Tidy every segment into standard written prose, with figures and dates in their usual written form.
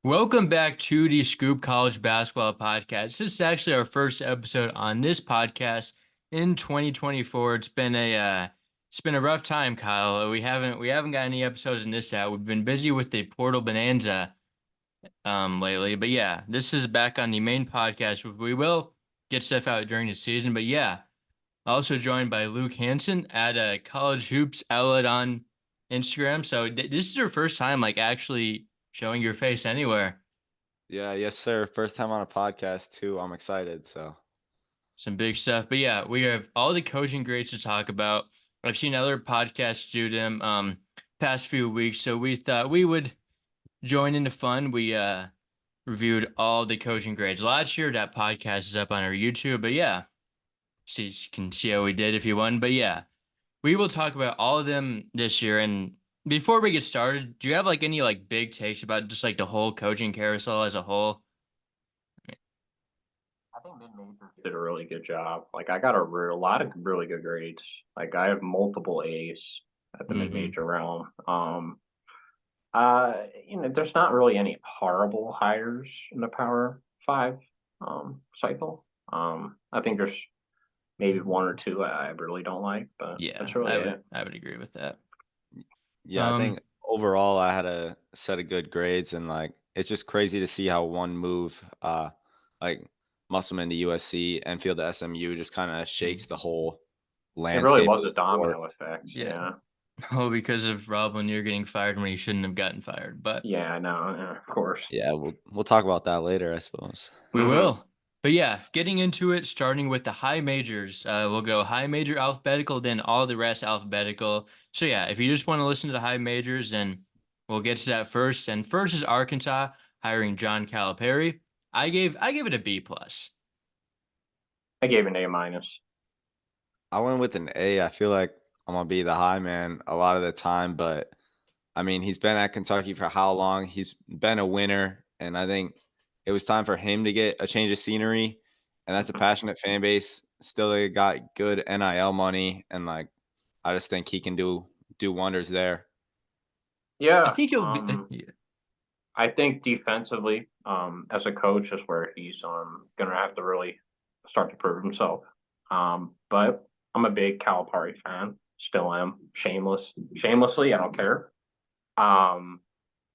Welcome back to the Scoop College Basketball Podcast. This is actually our first episode on this podcast in 2024. It's been a rough time, Kyle. We haven't got any episodes in this out. We've been busy with the Portal Bonanza lately, but yeah, this is back on the main podcast. We will get stuff out during the season, but yeah, also joined by Luke Hansen at a College Hoops outlet on Instagram. So this is your first time like actually showing your face anywhere. Yeah, yes, sir. First time on a podcast too. I'm excited. Some big stuff. But yeah, we have all the coaching grades to talk about. I've seen other podcasts do them past few weeks, so we thought we would join in the fun. We reviewed all the coaching grades last year. That podcast is up on our YouTube. But yeah, see you can see how we did if you want. But yeah, we will talk about all of them this year. And before we get started, do you have like any like big takes about just like the whole coaching carousel as a whole? I think mid majors did a really good job. Like I got a lot of really good grades. Like I have multiple A's at the mid Mm-hmm. major realm. There's not really any horrible hires in the Power Five cycle. I think there's maybe one or two I really don't like, but Yeah, that's really I would it. I would agree with that. yeah, I Um, think overall I had a set of good grades, and it's just crazy to see how one move, like Musselman to USC, Enfield to SMU, just kind of shakes the whole It really landscape of was the a sport. domino effect. yeah. Yeah. Oh, because of Rob Lanier getting fired when he shouldn't have gotten fired, but Yeah, I know. Yeah, of course. Yeah, we'll talk about that later, I suppose. we will. But yeah, getting into it, starting with the high majors. We'll go high major alphabetical, then all the rest alphabetical. So yeah, if you just want to listen to the high majors, then we'll get to that first. And first is Arkansas hiring John Calipari. I gave it a B plus. I gave an A minus. I went with an A. I feel like I'm gonna be the high man a lot of the time, but I mean, he's been at Kentucky for how long? He's been a winner, and I think it was time for him to get a change of scenery. And that's a Mhm. passionate fan base. Still, they got good NIL money, and I just think he can do wonders there. I Yeah. think it'll be yeah. I think defensively, as a coach, is where he's going to have to really start to prove himself. But I'm a big Calipari fan, still am. Shamelessly, I don't care. Um,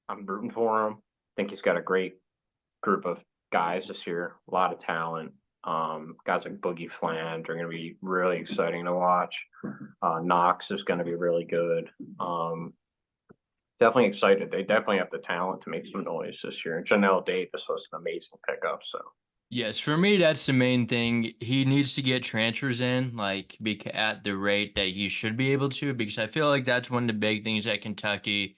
I'm rooting for him. I think he's got a great group of guys this year, a lot of talent. Guys like Boogie Fland are going to be really exciting to watch. Knox is going to be really good. Definitely excited. They definitely have the talent to make some noise this year. And Janelle Davis was an amazing pickup. So Yes, for me, that's the main thing. He needs to get transfers in, like at the rate that he should be able to, because I feel like that's one of the big things at Kentucky.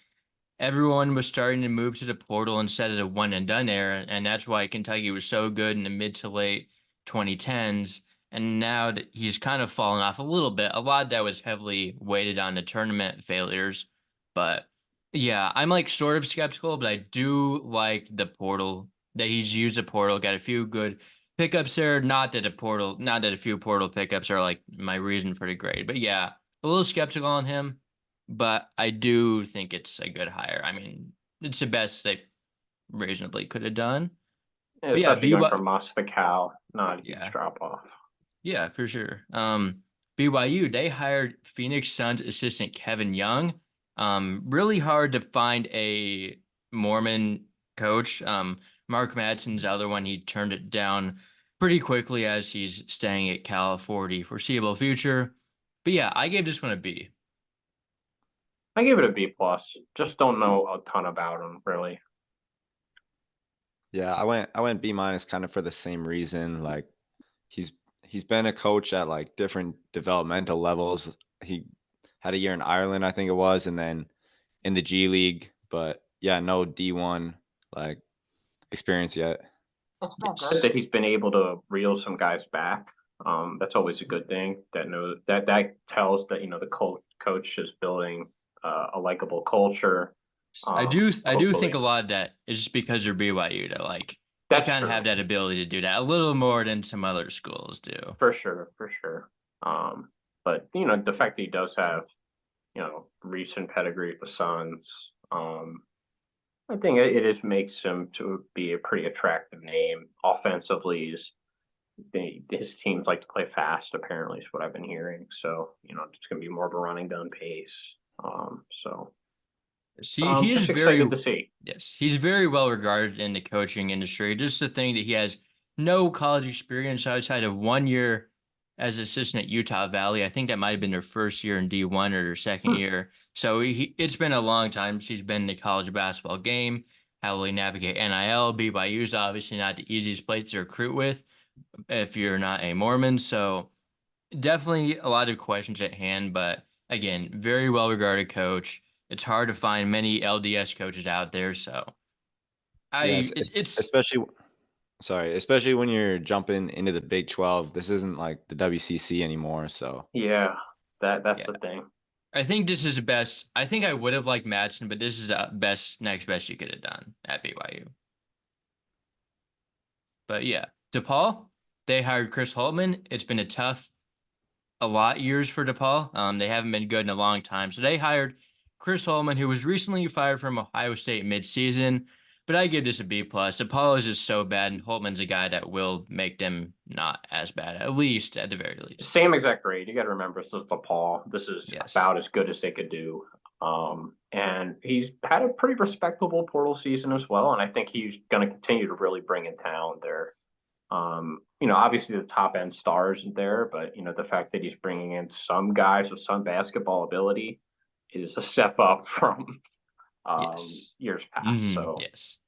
Everyone was starting to move to the portal instead of the one and done era, and that's why Kentucky was so good in the mid to late 2010s. And now that he's kind of fallen off a little bit. A lot of that was heavily weighted on the tournament failures, but yeah, I'm like sort of skeptical, but I do like the portal that he's used. A portal, got a few good pickups there. Not that a few portal pickups are like my reason for the grade, but yeah, a little skeptical on him, but I do think it's a good hire. I mean, it's the best they reasonably could have done. But yeah, especially going BY, from Moss to Cal, not a huge yeah, drop off. yeah, for sure. BYU, they hired Phoenix Suns assistant Kevin Young. Really hard to find a Mormon coach. Mark Madsen's the other one. He turned it down pretty quickly as he's staying at Cal for the foreseeable future. But yeah, I gave this one a B. I gave it a B plus. Just don't know a ton about him really. Yeah, I went B minus kind of for the same reason. He's he's been a coach at different developmental levels. He had a year in Ireland, I think it was, and then in the G League, but yeah, no D1 like experience yet. It's been good Yes. that he's been able to reel some guys back. That's always a good thing. That tells that the coach is building a likable culture. I do think a Hopefully, lot of that is just because you're BYU to like they that's kind of have true. that ability to do that a little more than some other schools do. For sure, for sure. But the fact that he does have recent pedigree at the Suns, I think it is makes him to be a pretty attractive name. Offensively, his teams like to play fast. Apparently, is what I've been hearing. So it's going to be more of a running gun pace. So He is just very, excited to see. yes, he's very well regarded in the coaching industry. Just the thing that he has no college experience outside of 1 year as assistant at Utah Valley. I think that might have been their first year in D1 or their second Hmm. year. So it's been a long time since he's been in the college basketball game. How will he navigate NIL? BYU is obviously not the easiest place to recruit with if you're not a Mormon. So definitely a lot of questions at hand, but again, very well regarded coach. It's hard to find many LDS coaches out there, so Yes, it's especially sorry, especially when you're jumping into the Big 12. This isn't like the WCC anymore, so Yeah, that's yeah. the thing. I think this is the best. I think I would have liked Madsen, but this is the next best you could have done at BYU. But yeah, DePaul, they hired Chris Holtman. It's been a lot years for DePaul. They haven't been good in a long time. So they hired Chris Holman, who was recently fired from Ohio State midseason. But I give this a B plus. DePaul is just so bad, and Holtman's a guy that will make them not as bad, at least at the very least. Same exact grade. You got to remember, this is DePaul. This is Yes. about as good as they could do. And he's had a pretty respectable portal season as well. And I think he's going to continue to really bring in talent there. Obviously the top end stars there, but the fact that he's bringing in some guys with some basketball ability is a step up from Yes. years past. So Yes.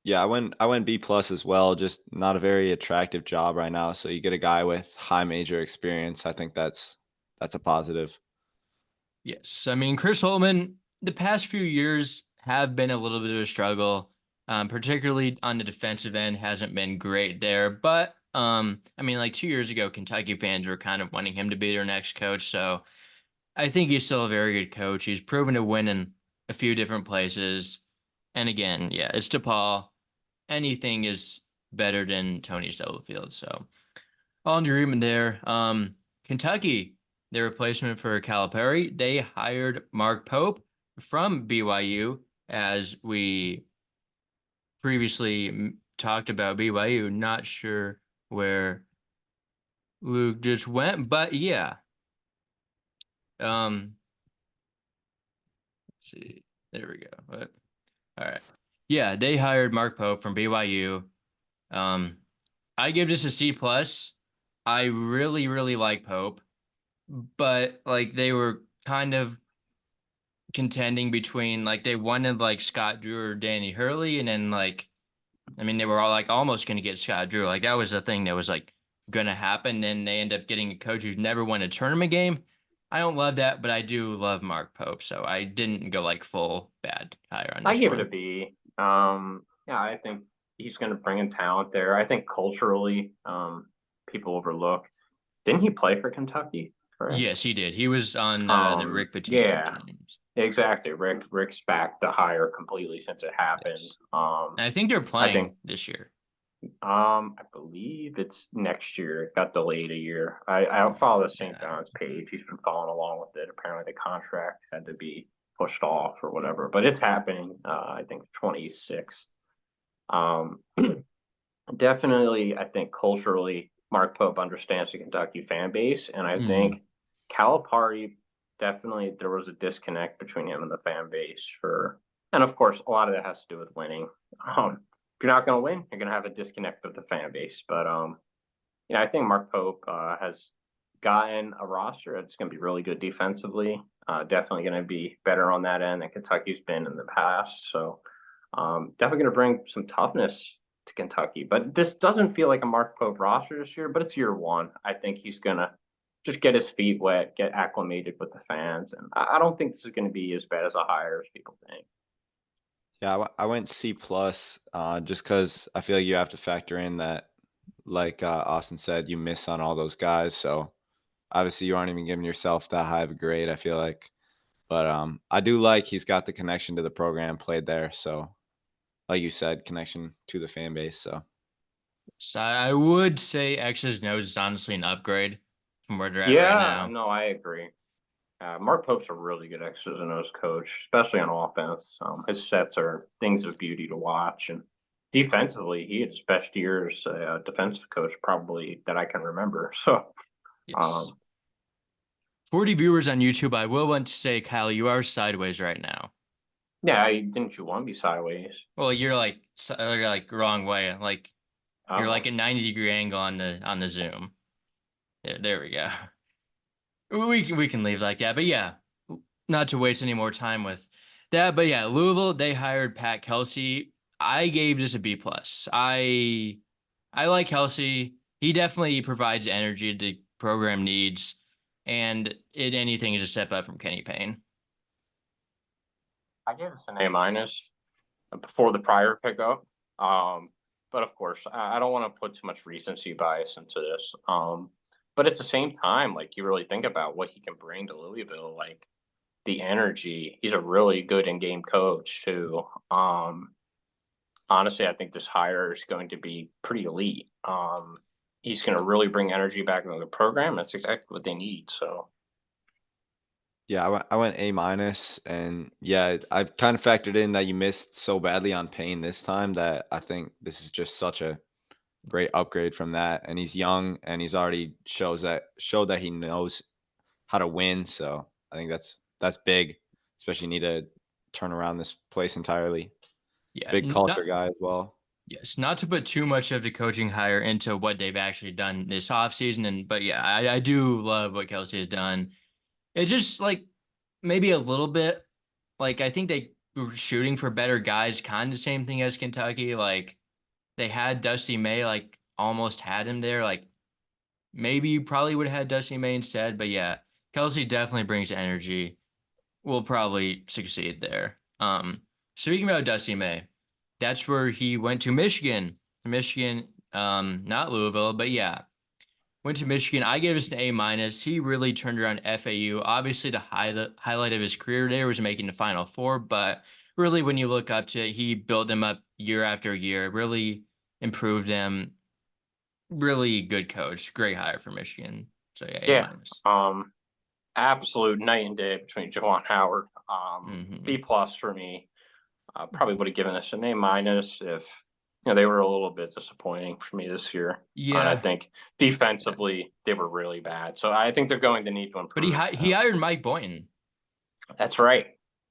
yeah, I went B plus as well. Just not a very attractive job right now. So you get a guy with high major experience. I think that's a positive. Yes. I mean, Chris Holtman, the past few years have been a little bit of a struggle, particularly on the defensive end, hasn't been great there. But, I mean, like 2 years ago, Kentucky fans were kind of wanting him to be their next coach. So I think he's still a very good coach. He's proven to win in a few different places. And again, yeah, it's DePaul. Anything is better than Tony Stubblefield. So all in agreement there. Kentucky, their replacement for Calipari, they hired Mark Pope from BYU, as we previously talked about BYU. Not sure where Luke just went, but yeah. Um, let's see, there we go. All right, yeah, they hired Mark Pope from BYU. Um, I give this a C plus. I really, really like Pope, but like they were kind of contending between like they wanted like Scott Drew or Danny Hurley, and then like I mean they were all like almost gonna get Scott Drew. Like that was the thing that was like gonna happen. And they end up getting a coach who's never won a tournament game. I don't love that, but I do love Mark Pope, so I didn't go like full bad hire on I this give it a one. B. Yeah, I think he's going to bring in talent there. I think culturally, people overlook. Didn't he play for Kentucky? Correct. Yes, he did. He was on the Rick Pitino Yeah, teams. exactly. Rick's backed the hire completely since it happened. Yes, and I think they're I think playing this year. I believe it's next year. It got delayed a year. I don't follow the St. Yeah. John's page. He's been following along with it. Apparently, the contract had to be pushed off or whatever, but it's happening. I think 26. Um, Definitely, I think culturally, Mark Pope understands the Kentucky fan base, and I Mm. think Calipari definitely there was a disconnect between him and the fan base and of course, a lot of that has to do with winning. If you're not going to win, you're going to have a disconnect with the fan base. But I think Mark Pope has gotten a roster that's going to be really good defensively. Definitely going to be better on that end than Kentucky's been in the past. So definitely going to bring some toughness to Kentucky. But this doesn't feel like a Mark Pope roster this year, but it's year one. I think he's going to just get his feet wet, get acclimated with the fans. And I don't think this is going to be as bad as a hire as people think. Yeah, I went C plus just because I feel like you have to factor in that, like Austin said, you miss on all those guys. So obviously you aren't even giving yourself that high of a grade, I feel like. But I do like he's got the connection to the program played there. So like you said, connection to the fan base. So So I would say X's nose is honestly an upgrade from where they're at right Yeah, now. no, I agree. Mark Pope's a really good X's and O's coach, especially on offense. His sets are things of beauty to watch, and defensively, he had his best year as a defensive coach probably that I can remember. So, Yes. um, 40 viewers on YouTube. I will want to say, Kyle, you are sideways right now. yeah, didn't you want to be sideways? Well, you're like wrong way. Like you're like Oh, a 90-degree angle on the Zoom. Yeah, there we go. We can leave like that. But yeah, not to waste any more time with that. But yeah, Louisville, they hired Pat Kelsey. I gave this a B plus. I like Kelsey. He definitely provides energy the program needs, and anything is a step up from Kenny Payne. I gave this an A minus before the prior pickup. But of course, I don't want to put too much recency bias into this. But at the same time, like you really think about what he can bring to Louisville, like the energy. He's a really good in-game coach too. Honestly, I think this hire is going to be pretty elite. He's going to really bring energy back into the program. That's exactly what they need. So Yeah, I went A minus, and yeah, I've kind of factored in that you missed so badly on Payne this time that I think this is just such a great upgrade from that. And he's young, and he's already showed that he knows how to win. So I think that's big, especially need to turn around this place entirely. Yeah, Big culture not guy as well. yes, not to put too much of the coaching hire into what they've actually done this offseason, but yeah, I do love what Kelsey has done. It's just like maybe a little bit like I think they were shooting for better guys, kind of the same thing as Kentucky. Like they had Dusty May, like almost had him there. Like maybe you probably would have had Dusty May instead, but yeah, Kelsey definitely brings energy. Will probably succeed there. Speaking about Dusty May, that's where he went to Michigan. Michigan, not Louisville, but yeah, went to Michigan. I gave us an A minus. He really turned around FAU. Obviously, the highlight of his career there was making the Final Four, but really, when you look up to it, he built them up year after year. Really improved them. Really good coach. Great hire for Michigan. So yeah, A yeah, minus. absolute night and day between Jawan Howard. Mm-hmm. B plus for me. Probably would have given us an A minus if they were a little bit disappointing for me this year. And I Yeah, think yeah. defensively they were really bad. So I think they're going to need to But he improve. he hired Mike Boynton, That's right.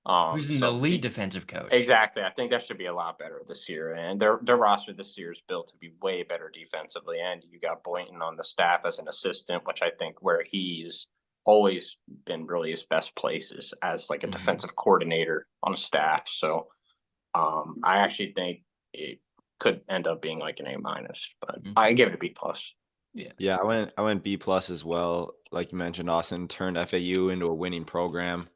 who's an So elite defensive coach. exactly, I think that should be a lot better this year. And their roster this year is built to be way better defensively. And you got Boynton on the staff as an assistant, which I think where he's always been really his best places as like a Mm-hmm. defensive coordinator on a staff. Yes. So I actually think it could end up being like an A minus, but Mm-hmm. I give it a B plus. Yeah. Yeah, I went B plus as well. Like you mentioned, Austin turned FAU into a winning program.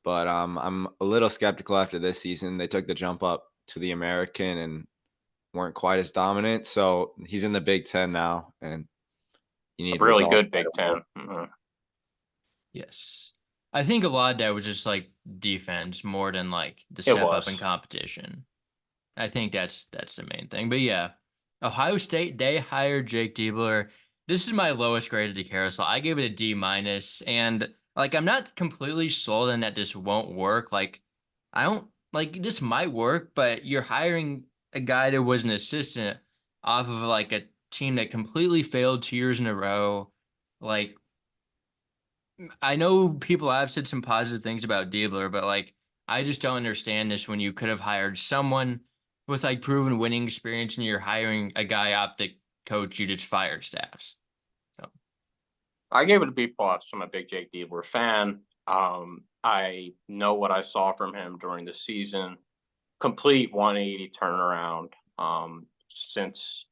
But I'm a little skeptical after this season. They took the jump up to the American and weren't quite as dominant. So he's in the Big Ten now, and you A need really results good right Big away. Ten. Yes. I think a lot of that was just like defense more than like the It step up in was. competition. I think that's the main thing. But yeah, Ohio State, they hired Jake Diebler. This is my lowest grade of the carousel. I gave it a D minus, and like I'm not completely sold on that this won't work. Like I don't like this might work, but you're hiring a guy that was an assistant off of like a team that completely failed 2 years in a row. Like I know people have said some positive things about Diebler, but like I just don't understand this when you could have hired someone with like proven winning experience and you're hiring a guy off the coach you just fired staffs. So I gave it a B plus. I'm a big Jake Diebler fan. I know what I saw from him during the season. Complete 180 turnaround. Since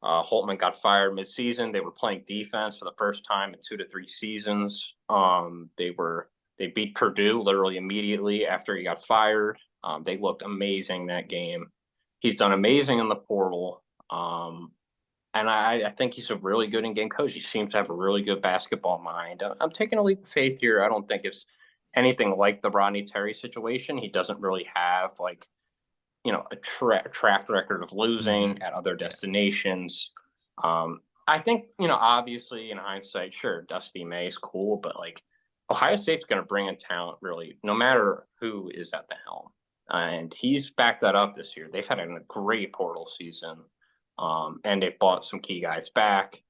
Holtman got fired midseason, they were playing defense for the first time in 2 to 3 seasons. They beat Purdue literally immediately after he got fired. They looked amazing that game. He's done amazing in the portal. And I think he's a really good in-game coach. He seems to have a really good basketball mind. I'm taking a leap of faith here. I don't think it's anything like the Rodney Terry situation. He doesn't really have like a track record of losing at other yeah. destinations. I think obviously in hindsight, sure, Dusty May is cool, but like Ohio State's going to bring in talent, really, no matter who is at the helm. And he's backed that up this year. They've had a great portal season, and they bought some key guys back.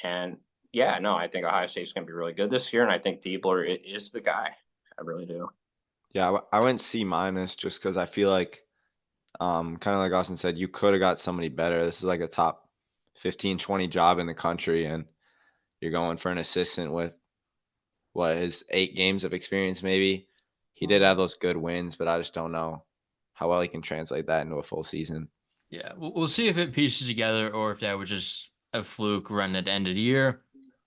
And yeah, no, I think Ohio State's going to be really good this year, and I think Diebler is the guy. I really do. Yeah, I went C minus just because I feel like, kind of like Austin said, you could have got somebody better. This is like a top 15, 20 job in the country, and you're going for an assistant with what, his 8 games of experience maybe. He did have those good wins, but I just don't know how well he can translate that into a full season. Yeah, we'll see if it pieces together or if that was just a fluke run at the end of the year.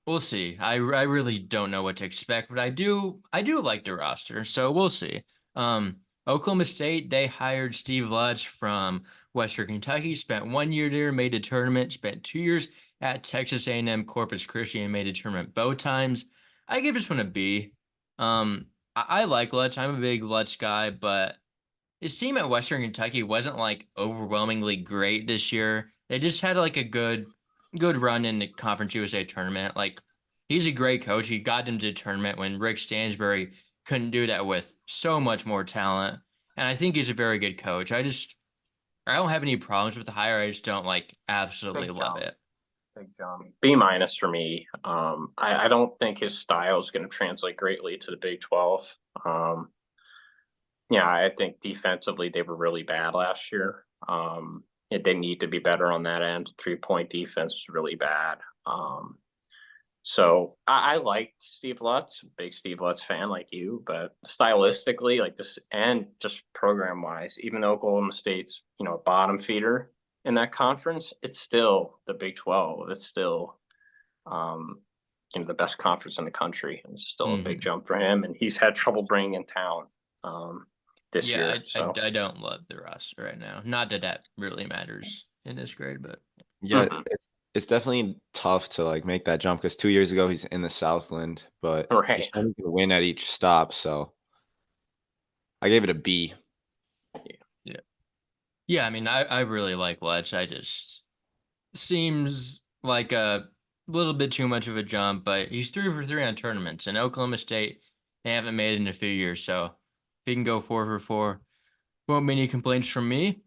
We'll see. I really don't know what to expect, but I do like the roster, so we'll see. Oklahoma State, they hired Steve Lutz from Western Kentucky, spent 1 year there, made a tournament, spent 2 years at Texas A&M Corpus Christi and made a tournament both times. I give this one a B. I like Lutz. I'm a big Lutz guy, but his team at Western Kentucky wasn't like overwhelmingly great this year. They just had like a good run in the Conference USA tournament. Like he's a great coach. He got them to the tournament when Rick Stansbury couldn't do that with so much more talent. And I think he's a very good coach. I don't have any problems with the hire. I just don't like absolutely Big love jump. it. Big jump. B minus for me. I don't think his style is going to translate greatly to the Big 12. Um, yeah, I think defensively they were really bad last year. They need to be better on that end. 3-point defense is really bad. So I like Steve Lutz, big Steve Lutz fan like you, but stylistically, like this, and just program wise, even though Oklahoma State's a bottom feeder in that conference, it's still the Big 12. It's still um, the best conference in the country. And it's still a big Hmm. jump for him, and he's had trouble bringing in talent this Yeah, year. So I don't love the roster right now. Not that that really matters in this grade, but Yeah, mhm. it's definitely tough to like make that jump because 2 years ago he's in the Southland, but he's Right. trying to win at each stop. So I gave it a B. yeah. Yeah, I mean, I really like Letch. I just seems like a little bit too much of a jump, but he's 3 for 3 on tournaments. And Oklahoma State, they haven't made it in a few years, so if he can go 4 for 4, won't be any complaints from me.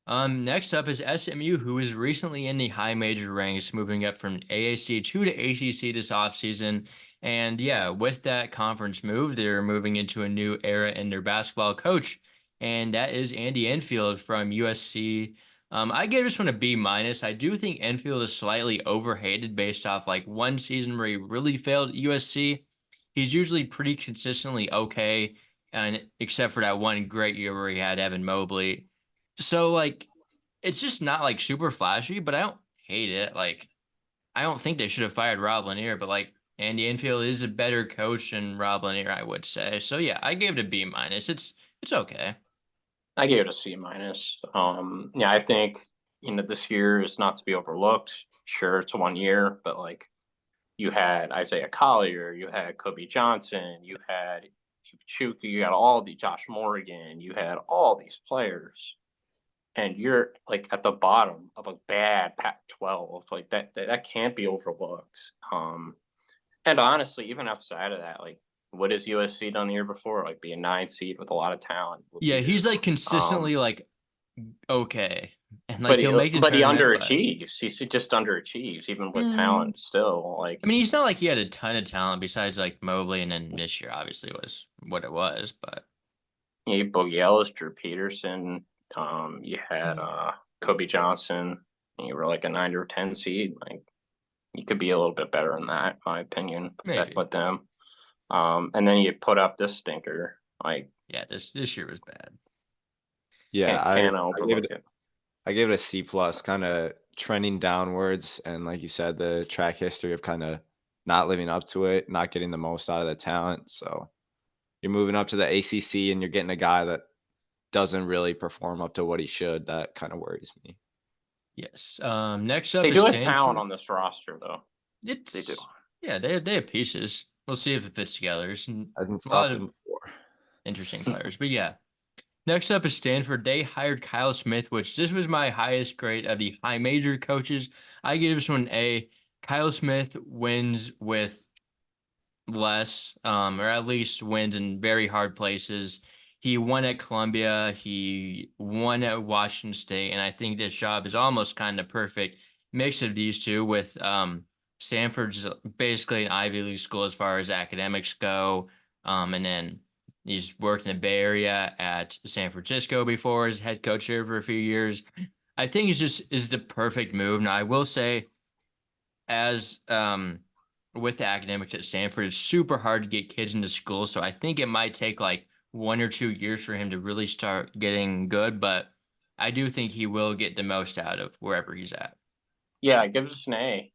Next up is SMU, who is recently in the high major ranks, moving up from AAC2 to ACC this offseason. And yeah, with that conference move, they're moving into a new era in their basketball coach, and that is Andy Enfield from USC. I gave this one a B minus. I do think Enfield is slightly overhated based off like one season where he really failed at USC. He's usually pretty consistently okay, and except for that one great year where he had Evan Mobley. So like it's just not like super flashy, but I don't hate it. Like I don't think they should have fired Rob Lanier, but like Andy Enfield is a better coach than Rob Lanier, I would say. So yeah, I gave it a B minus. It's okay. I gave it a C minus. Yeah, I think this year is not to be overlooked. Sure, it's 1 year, but like you had Isaiah Collier, you had Kobe Johnson, you had Chuka, you got all the Josh Morgan, you had all these players, and you're like at the bottom of a bad Pac-12. Like that can't be overlooked. And honestly, even outside of that, like what has USC done the year before? Like be a 9 seed with a lot of talent with Yeah, you. he's like Um, consistently like okay. And like but he'll he make the but he tournament, but underachieves. He just underachieves, even with mm, talent. Still, like I mean, he's not like he had a ton of talent besides like Mobley, and then this year obviously was what it was, but you Boogie Ellis, Drew Peterson. You had Kobe Johnson. And you were like a 9 or 10 seed. Like you could be a little bit better than that, in my opinion, maybe. with them. And then you put up this stinker. Like Yeah, this year was bad. Yeah, can't I gave overlook it it. I gave it a C plus, kind of trending downwards, and like you said, the track history of kind of not living up to it, not getting the most out of the talent. So you're moving up to the ACC, and you're getting a guy that doesn't really perform up to what he should. That kind of worries me. Yes. Next up They is do have talent Stanford. on this roster, though. They do. It's yeah, they have pieces. We'll see if it fits together. There's a Hasn't lot stopped of him before. interesting players, but yeah. Next up is Stanford. They hired Kyle Smith, which this was my highest grade of the high major coaches. I give this one an A. Kyle Smith wins with less, or at least wins in very hard places. He won at Columbia, he won at Washington State, and I think this job is almost kind of perfect mix of these two with Stanford's basically an Ivy League school as far as academics go. And then he's worked in the Bay Area at San Francisco before as head coach here for a few years. I think it's just is the perfect move. Now I will say as with the academics at Stanford, it's super hard to get kids into school. So I think it might take like 1 or 2 years for him to really start getting good. But I do think he will get the most out of wherever he's at. Yeah, it gives us an A.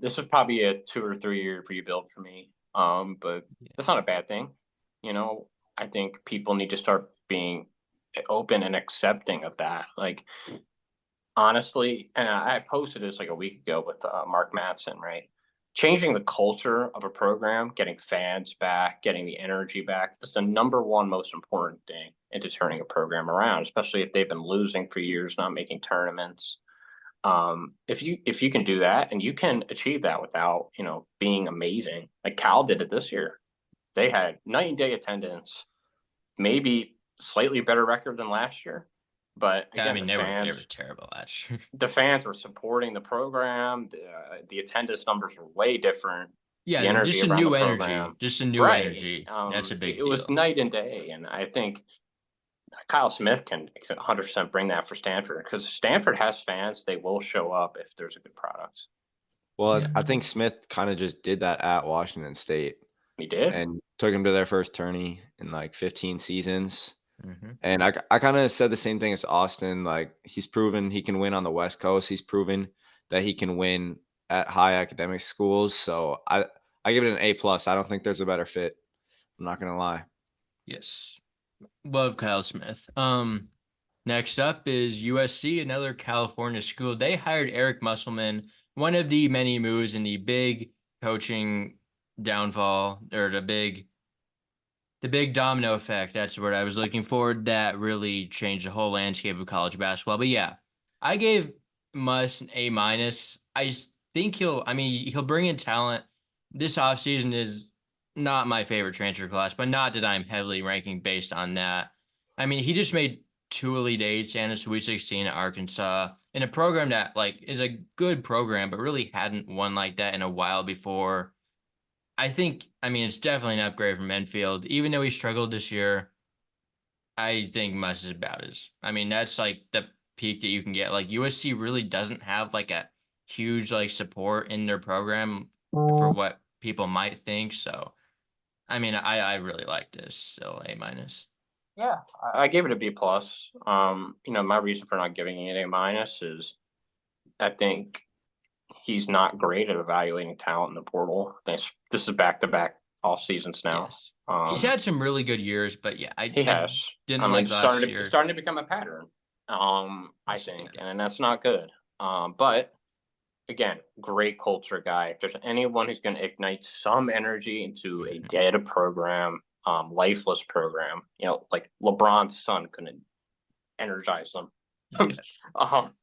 This is probably a 2 or 3 year rebuild for me. But Yeah. that's not a bad thing. You know, I think people need to start being open and accepting of that. Like, honestly, and I posted this like a week ago with Mark Matson, right? Changing the culture of a program, getting fans back, getting the energy back, is the number one most important thing into turning a program around, especially if they've been losing for years, not making tournaments. If you can do that, and you can achieve that without being amazing, like Cal did it this year. They had night and day attendance, maybe slightly better record than last year, but I again, mean, they were terrible last year. the fans were supporting the program. The attendance numbers were way different. Yeah, The energy just a around the new energy, program, just a new right? energy. That's a It big was deal. night and day, and I think Kyle Smith can 100% bring that for Stanford, because Stanford has fans. They will show up if there's a good product. Well, Yeah, I think Smith kind of just did that at Washington State He did. and took him to their first tourney in like 15 seasons. hmm And I kind of said the same thing as Austin. Like, he's proven he can win on the West Coast. He's proven that he can win at high academic schools. So I give it an A plus. I don't think there's a better fit. I'm not gonna lie. yes, love Kyle Smith. Next up is USC, another California school. They hired Eric Musselman, one of the many moves in the big coaching downfall, or the big domino effect. That's what I was looking for. That really changed the whole landscape of college basketball. But yeah, I gave Muss an A minus. Think I mean, he'll bring in talent. This offseason is not my favorite transfer class, but not that I'm heavily ranking based on that. I mean, he just made two Elite Eights and a Sweet 16 at Arkansas in a program that like is a good program, but really hadn't won like that in a while before. I mean, it's definitely an upgrade from Enfield. Even though he struggled this year, I think Muss is about as, I mean, that's like the peak that you can get. Like USC really doesn't have like a huge like support in their program for what people might think. So, I mean, I really like this. So A minus. Yeah, I gave it a B plus. My reason for not giving it A minus is I think he's not great at evaluating talent in the portal. This is back to back off seasons now. Yes. He's had some really good years, but yeah, He I has. I didn't mean, like it's last starting to it's year. starting to become a pattern. I So, think, yeah. and that's not good. But again, great culture guy. If there's anyone who's going to ignite some energy into a Mhm. dead program, lifeless program, like LeBron's son couldn't energize them. Yeah. um,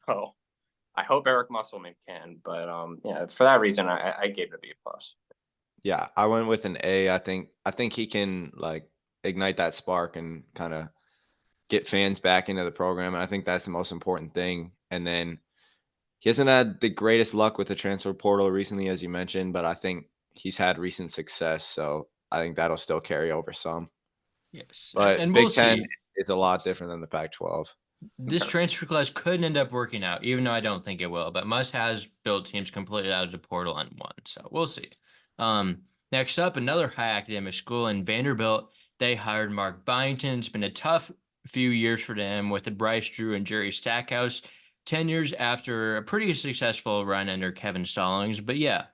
so I hope Eric Musselman can, but yeah, for that reason, I gave it a B plus. Yeah, I went with an A. I think he can like ignite that spark and kind of get fans back into the program, and I think that's the most important thing. And then he hasn't had the greatest luck with the transfer portal recently, as you mentioned, but I think he's had recent success, so I think that'll still carry over some. Yes. But And we'll Big Ten see. is a lot Yes. different than the Pac-12. This Okay. transfer class could end up working out, even though I don't think it will. But Muss has built teams completely out of the portal and won, so we'll see. Next up, another high academic school in Vanderbilt. They hired Mark Byington. It's been a tough few years for them with the Bryce Drew and Jerry Stackhouse 10 years after a pretty successful run under Kevin Stallings. But yeah,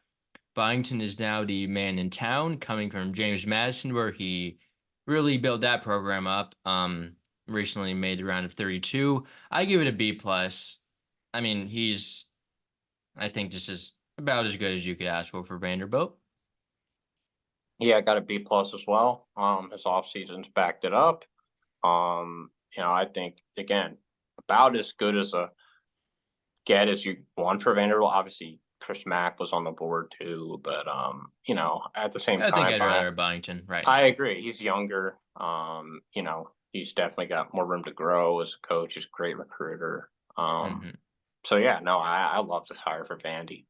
Byington is now the man in town, coming from James Madison, where he really built that program up. Recently made the round of 32. I give it a B plus. I mean, I think this is about as good as you could ask for Vanderbilt. Yeah, I got a B plus as well. His off season's backed it up. I think again about as good as a get as you want for Vanderbilt. Obviously, Chris Mack was on the board too, but you know, at the same I think time, I'd rather have Byington right I now. agree. He's younger. You know, he's definitely got more room to grow as a coach. He's a great recruiter. Hmm. So yeah, no, I love this hire for Vandy.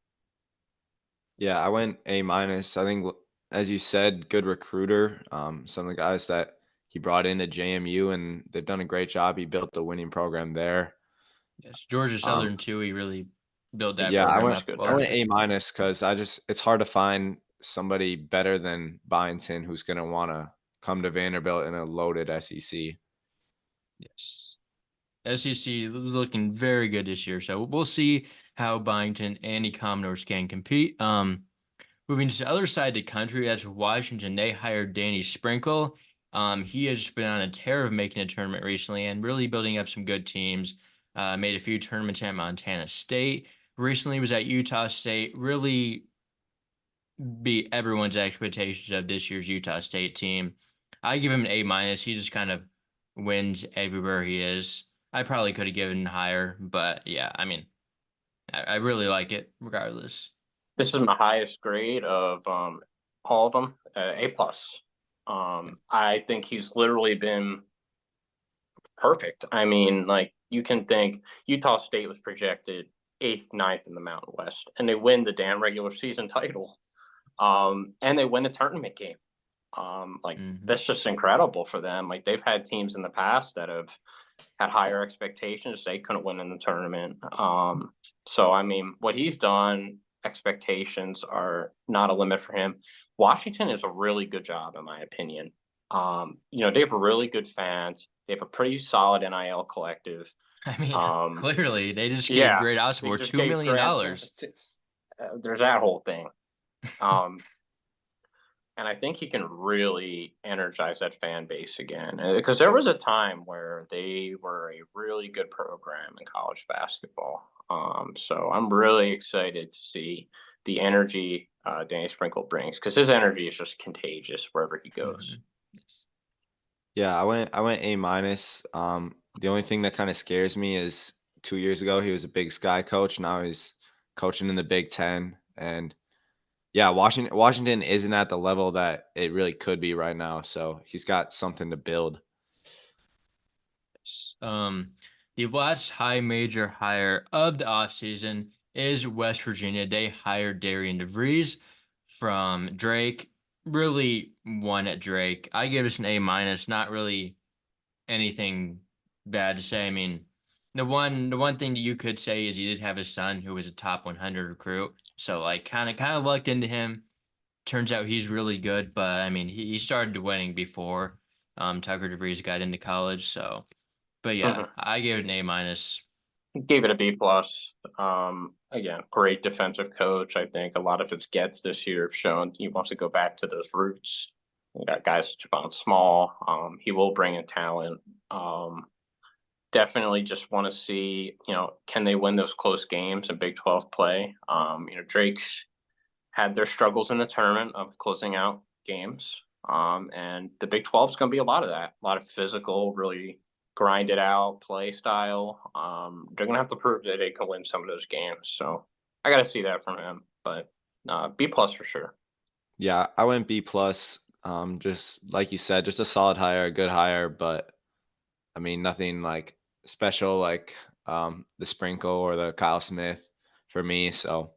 Yeah, I went A minus. I think, as you said, good recruiter. Some of the guys that he brought into JMU, and they've done a great job. He built the winning program there. Yes, Georgia Um, Southern too. He really built but that yeah, program That's up good. I well. went A minus because it's hard to find somebody better than Byington who's going to want to come to Vanderbilt in a loaded SEC. Yes. SEC was looking very good this year, so we'll see how Byington and the Commodores can compete. Moving to the other side of the country, that's Washington. They hired Danny Sprinkle. He has been on a tear of making a tournament recently and really building up some good teams. Made a few tournaments at Montana State. Recently was at Utah State. Really beat everyone's expectations of this year's Utah State team. I give him an A minus. He just kind of wins everywhere he is. I probably could have given higher, but yeah, I mean, I really like it regardless. This is my highest grade of all of them, A plus. I think he's literally been perfect. I mean, like you can think Utah State was projected eighth, ninth in the Mountain West, and they win the damn regular season title. And they win a tournament game. Like Hmm. that's just incredible for them. Like they've had teams in the past that have had higher expectations. They couldn't win in the tournament. So I mean, what he's done, expectations are not a limit for him. Washington is a really good job, in my opinion. You know, they have really good fans. They have a pretty solid NIL collective. I mean, Um, clearly they just gave yeah, Great they Osborne just $2 gave million. Grant. dollars. There's that whole thing. Um, and I think he can really energize that fan base again. Because there was a time where they were a really good program in college basketball. So I'm really excited to see the energy Danny Sprinkle brings because his energy is just contagious wherever he goes. Hmm. Yes. Yeah, I went A minus. The only thing that kind of scares me is 2 years ago he was a Big Sky coach. Now he's coaching in the Big Ten, and yeah, Washington isn't at the level that it really could be right now. So he's got something to build. Um, the last high major hire of the offseason is West Virginia. They hired Darian DeVries from Drake. Really won at Drake. I give this an A minus. Not really anything bad to say. I mean, the one thing that you could say is he did have his son who was a top 100 recruit. So like kind of lucked into him. Turns out he's really good, but I mean he started winning before Tucker DeVries got into college. So, but yeah, Mhm. I gave it an A minus. Gave it a B plus. Again, great defensive coach. I think a lot of his gets this year have shown he wants to go back to those roots. You got guys Javon Small. He will bring in talent. Definitely just want to see, you know, can they win those close games in Big 12 play? You know, Drake's had their struggles in the tournament of closing out games. And the Big 12 is going to be a lot of that, a lot of physical, really grind it out play style. They're going to have to prove that they can win some of those games. So I got to see that from him, but B plus for sure. Yeah, I went B plus. Just like you said, just a solid hire, a good hire, but I mean nothing like special like the Sprinkle or the Kyle Smith for me. So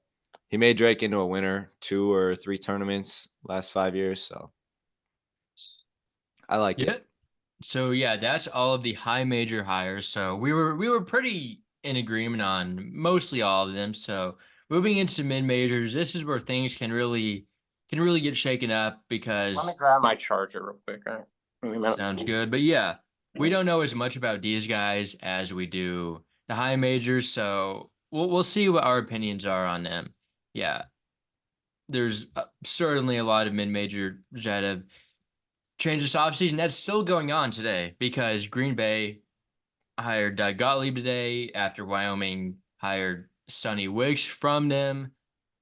he made Drake into a winner 2 or 3 tournaments last 5 years. So I liked Yeah. it. So yeah, that's all of the high major hires. So we were pretty in agreement on mostly all of them. So moving into mid majors, this is where things can really get shaken up Let me because grab my charger real quick. All right. Give me a minute. sounds good. But yeah, we don't know as much about these guys as we do the high majors. So we'll see what our opinions are on them. Yeah, there's certainly a lot of mid major that have changed this offseason. That's still going on today because Green Bay hired Doug Gottlieb today after Wyoming hired Sonny Wicks from them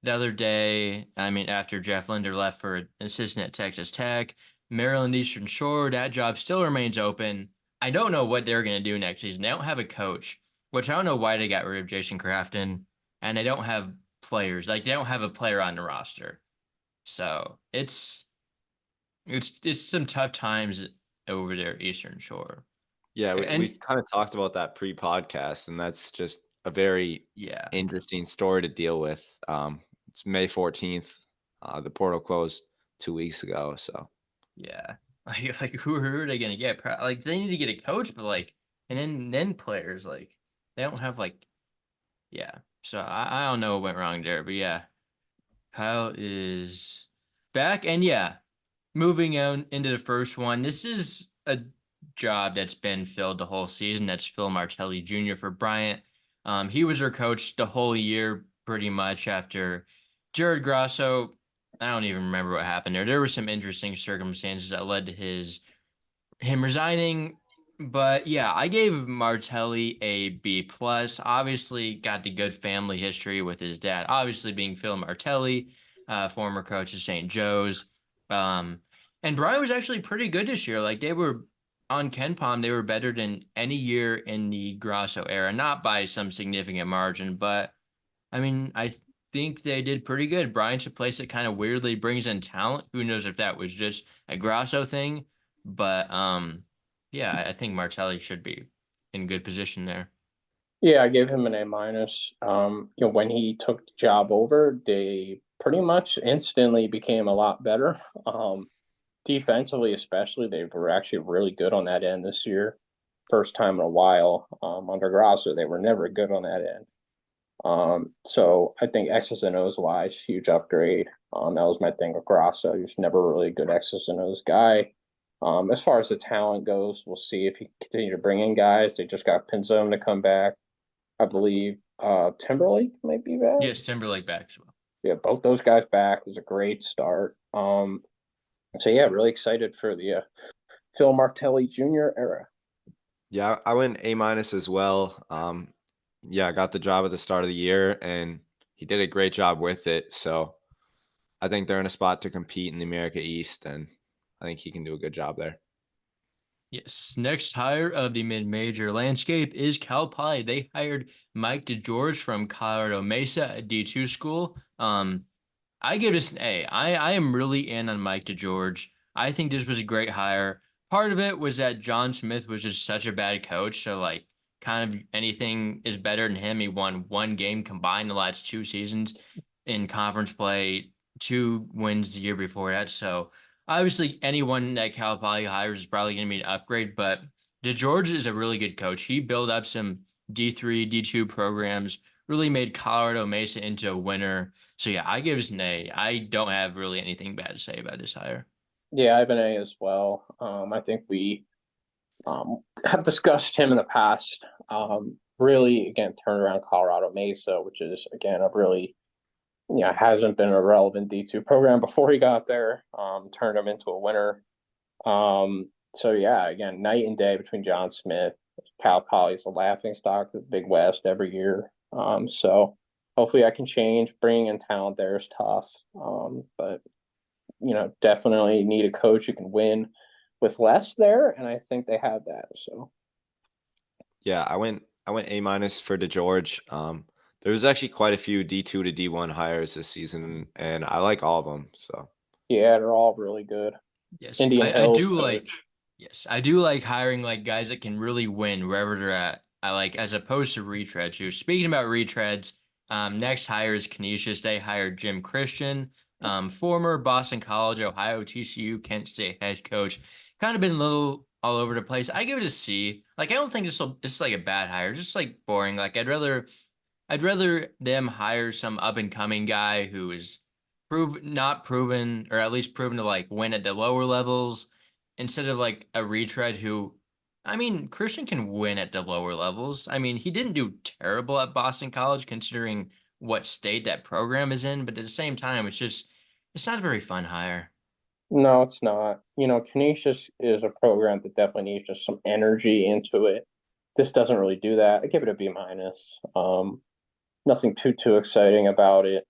the other day. I mean, after Jeff Linder left for an assistant at Texas Tech, Maryland Eastern Shore, that job still remains open. I don't know what they're going to do next season. They don't have a coach, which I don't know why they got rid of Jason Crafton, and they don't have players. Like they don't have a player on the roster. So it's some tough times over there, Eastern Shore. Yeah, we And kind of talked about that pre-podcast, and that's just a very yeah, interesting story to deal with. It's May 14th. The portal closed 2 weeks ago, so yeah. Like who are they gonna get? Like they need to get a coach, but like and then players like they don't have like yeah. So I don't know what went wrong there, but yeah, Kyle is back, and yeah, moving on into the first one. This is a job that's been filled the whole season. That's Phil Martelli Jr. for Bryant. He was our coach the whole year, pretty much after Jared Grasso. I don't even remember what happened there. There were some interesting circumstances that led to him resigning. But yeah, I gave Martelli a B plus. Obviously, got the good family history with his dad. Obviously, being Phil Martelli, former coach of St. Joe's. Um, and Brian was actually pretty good this year. Like they were on Ken Palm, they were better than any year in the Grasso era, not by some significant margin, but I mean, I think they did pretty good. Bryant's a place that kind of weirdly brings in talent. Who knows if that was just a Grasso thing, but yeah, I think Martelli should be in good position there. Yeah, I gave him an A minus. When he took the job over, they pretty much instantly became a lot better. Defensively, especially, they were actually really good on that end this year. First time in a while. Under Grasso, they were never good on that end. So I think X's and O's wise, huge upgrade. That was my thing with Grasso. He was never really a good X's and O's guy. As far as the talent goes, we'll see if he continue to bring in guys. They just got Pinzone to come back. I believe Timberlake might be back. Yes, Timberlake back as well. Yeah, both those guys back. It was a great start. So yeah, really excited for the Phil Martelli Jr. era. yeah, I went A minus as well. Yeah, I got the job at the start of the year, and he did a great job with it. So I think they're in a spot to compete in the America East, and I think he can do a good job there. Yes. Next hire of the mid-major landscape is Cal Poly. They hired Mike DeGeorge from Colorado Mesa, a D2 school. I give this an A. I am really in on Mike DeGeorge. I think this was a great hire. Part of it was that John Smith was just such a bad coach, so like kind of anything is better than him. He won one game combined the last 2 seasons in conference play, 2 wins the year before that. So obviously anyone that Cal Poly hires is probably going to be an upgrade, but DeGeorge is a really good coach. He built up some D3, D2 programs, really made Colorado Mesa into a winner. So yeah, I give this an A. I don't have really anything bad to say about this hire. Yeah, I have an A as well. I think we have discussed him in the past. Really, again, turned around Colorado Mesa, which is again a really hasn't been a relevant D2 program before he got there. Turned him into a winner. So yeah, again, night and day between John Smith, Cal Poly's a laughing stock of the Big West every year. So hopefully I can change. Bringing in talent there is tough. But definitely need a coach who can win with less there, and I think they have that. So Yeah, I went A minus for DeGeorge. There was actually quite a few D2 to D1 hires this season, and I like all of them. So yeah, they're all really good. Yes, Indian I Hills do like coach. yes, I do like hiring like guys that can really win wherever they're at. I like as opposed to retreads. Who speaking about retreads, next hire is Canisius. They hired Jim Christian, former Boston College, Ohio, TCU, Kent State head coach. Kind of been a little all over the place. I give it a C. Like I don't think this is like a bad hire, just like boring. Like I'd rather them hire some up and coming guy who is not proven or at least proven to like win at the lower levels instead of like a retread who I mean Christian can win at the lower levels. I mean he didn't do terrible at Boston College considering what state that program is in, but at the same time it's not a very fun hire. No, it's not. Canisius is a program that definitely needs just some energy into it. This doesn't really do that. I give it a B minus. Nothing too exciting about it.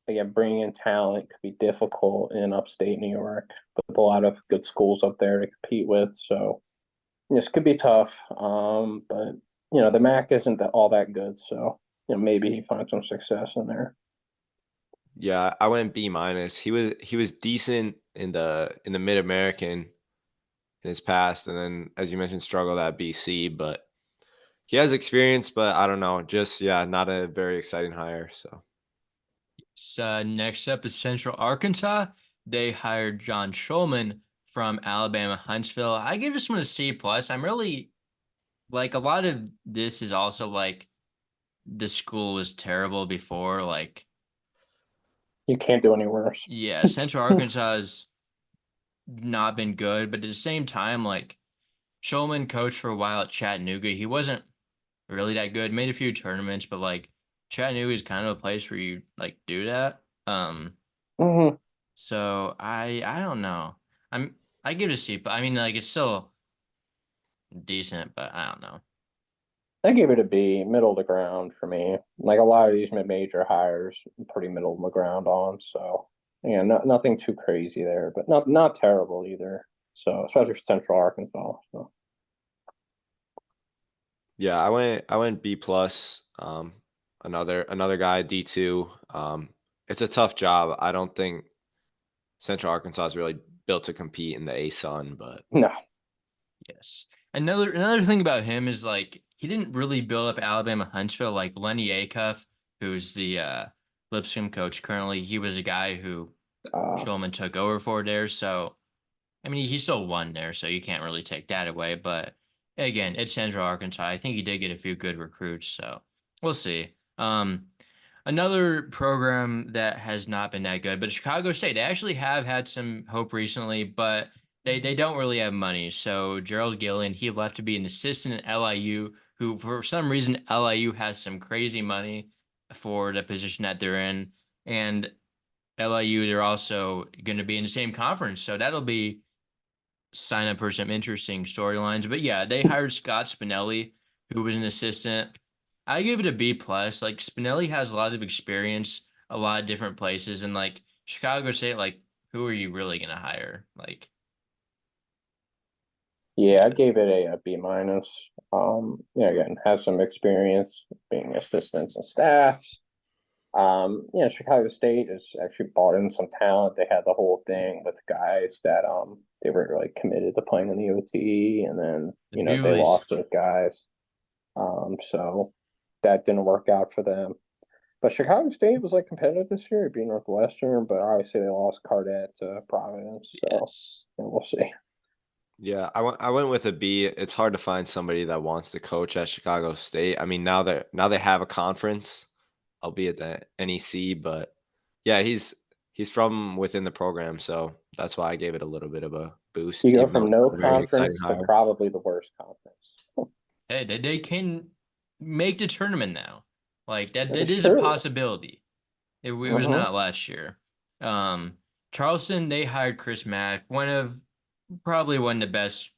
Again, bringing in talent could be difficult in upstate New York, with a lot of good schools up there to compete with. So this could be tough. But the MAC isn't all that good. So maybe he finds some success in there. Yeah, I went B minus. He was decent in the Mid American in his past, and then as you mentioned, struggled at BC. But he has experience, but I don't know, just yeah, not a very exciting hire. So So, next up is Central Arkansas. They hired John Schulman from Alabama Huntsville. I give this one a C plus. I'm really like a lot of this is also like the school was terrible before. Like, You can't do any worse. yeah, Central Arkansas has not been good, but at the same time, like Schulman coached for a while at Chattanooga. He wasn't really that good. Made a few tournaments, but like Chattanooga is kind of a place where you like do that. Hmm. So I don't know. I give it a C, but I mean like it's still decent, but I don't know. I give it a B, middle of the ground for me. Like a lot of these mid-major hires, pretty middle of the ground on. So yeah, nothing too crazy there, but not terrible either. So especially for Central Arkansas. So yeah, I went B plus. Another guy D2. It's a tough job. I don't think Central Arkansas is really built to compete in the A Sun, but no, Yes. Another thing about him is like he didn't really build up Alabama Huntsville like Lenny Acuff, who's the Lipscomb coach currently. He was a guy who uh, Schulman took over for there. So I mean, he still won there, so you can't really take that away. But again, it's Central Arkansas. I think he did get a few good recruits, so we'll see. Another program that has not been that good, but Chicago State, they actually have had some hope recently, but they don't really have money. So Gerald Gillian, he left to be an assistant at LIU, who for some reason LIU has some crazy money for the position that they're in. And LIU, they're also going to be in the same conference. So that'll be sign up for some interesting storylines. But yeah, they hired Scott Spinelli, who was an assistant. I give it a B plus. Like Spinelli has a lot of experience, a lot of different places, and like Chicago State, like who are you really gonna hire? Like, yeah, I yeah, gave it a B minus. Yeah, again, has some experience being assistants and staffs. Chicago State has actually brought in some talent. They had the whole thing with guys that they were really committed to playing in the OTE, and then the they Doolies. lost those guys. So that didn't work out for them. But Chicago State was like competitive this year, being Northwestern, but obviously they lost Cardette to Providence, so Yes, we'll see. yeah, I went with a B. It's hard to find somebody that wants to coach at Chicago State. I mean, now they have a conference, albeit the NEC, but yeah, he's from within the program, so that's why I gave it a little bit of a boost, You go even though from it's no not a very exciting conference to hire. probably the worst conference. hey, they can make the tournament now. Like that, That that is is a true. possibility. It was Hmm. not last year. Charleston, they hired Chris Mack, probably one of the best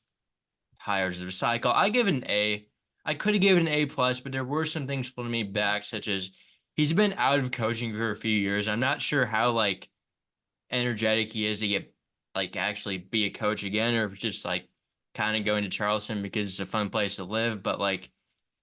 hires of the cycle. I give it an A. I could have given an A plus, but there were some things holding me back, such as he's been out of coaching for a few years. I'm not sure how like energetic he is to get like actually be a coach again, or if it's just like kind of going to Charleston because it's a fun place to live. But like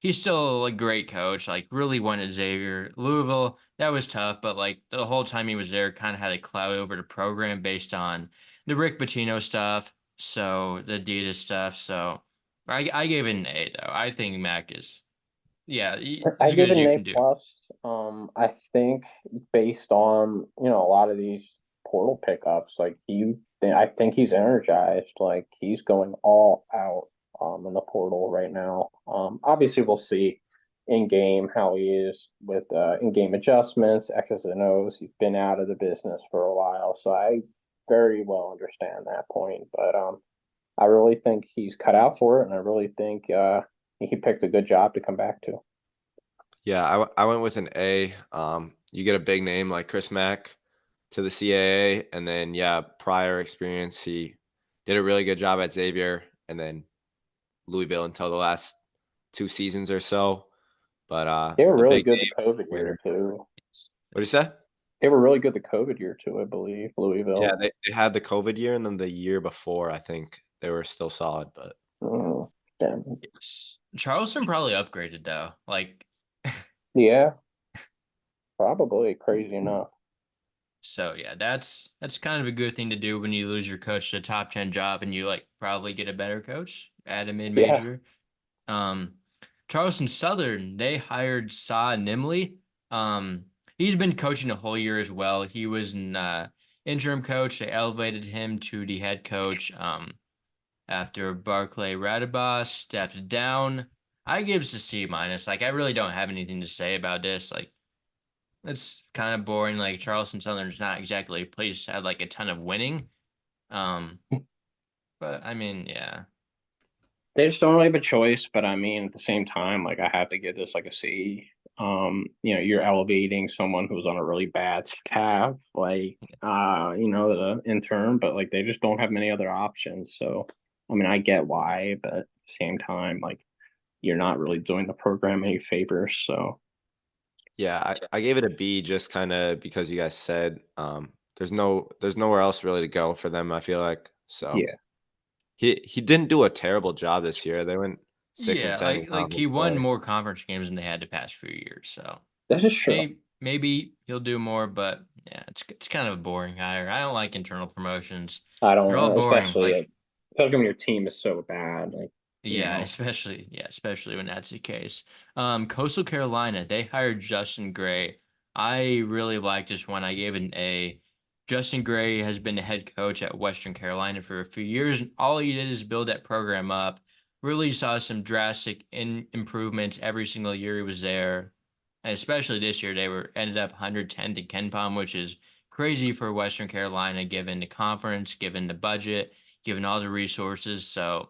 he's still a great coach. Like really wanted Xavier. Louisville, that was tough, but like the whole time he was there, kind of had a cloud over the program based on the Rick Pitino stuff, so the Adidas stuff. So I gave it an A though. I think Mac is yeah, I as good give it as an you A can do. plus. I think based on a lot of these portal pickups, I think he's energized. Like he's going all out in the portal right now. Obviously we'll see in game how he is with in game adjustments, X's and O's. He's been out of the business for a while, so I very well understand that point. But I really think he's cut out for it, and I really think he picked a good job to come back to. Yeah, I went with an A. You get a big name like Chris Mack to the CAA, and then yeah, prior experience, he did a really good job at Xavier, and then Louisville until the last 2 seasons or so. But They were a really big good the name COVID year winner. too. What do you say? They were really good the COVID year too, I believe, Yeah, Louisville. they had the COVID year, and then the year before, I think they were still solid. But Mm, yeah. Yes. Charleston probably upgraded though. Like Yeah, probably crazy enough. So yeah, that's kind of a good thing to do when you lose your coach to a top 10 job and you like probably get a better coach at a mid Yeah. major. Um, Charleston Southern, they hired Sa Nimley. He's been coaching a whole year as well. He was an interim coach. They elevated him to the head coach after Barclay Radabas stepped down. I give this a C minus. Like I really don't have anything to say about this. Like it's kind of boring. Like Charleston Southern's not exactly a place that had like a ton of winning. Um, but I mean, yeah. They just don't really have a choice, but I mean, at the same time, like I have to give this like a C. You're elevating someone who's on a really bad staff, like the intern, but like they just don't have many other options. So, I mean, I get why, but at the same time, like you're not really doing the program any favors. So, Yeah, I gave it a B just kind of because you guys said there's nowhere else really to go for them, I feel like. So yeah, he didn't do a terrible job this year. They went 6 and Yeah, 10 in like he conference won play. more conference games than they had the past few years. So that is true. maybe he'll do more, but yeah, it's kind of a boring hire. I don't like internal promotions. I They're all don't, boring. Like especially when your team is so bad, like yeah, especially when that's the case. Coastal Carolina, they hired Justin Gray. I really like this one. I gave it an A. Justin Gray has been the head coach at Western Carolina for a few years, and all he did is build that program up. Really saw some drastic improvements every single year he was there, and especially this year they were ended up 110th in Ken Palm, which is crazy for Western Carolina given the conference, given the budget, given all the resources. So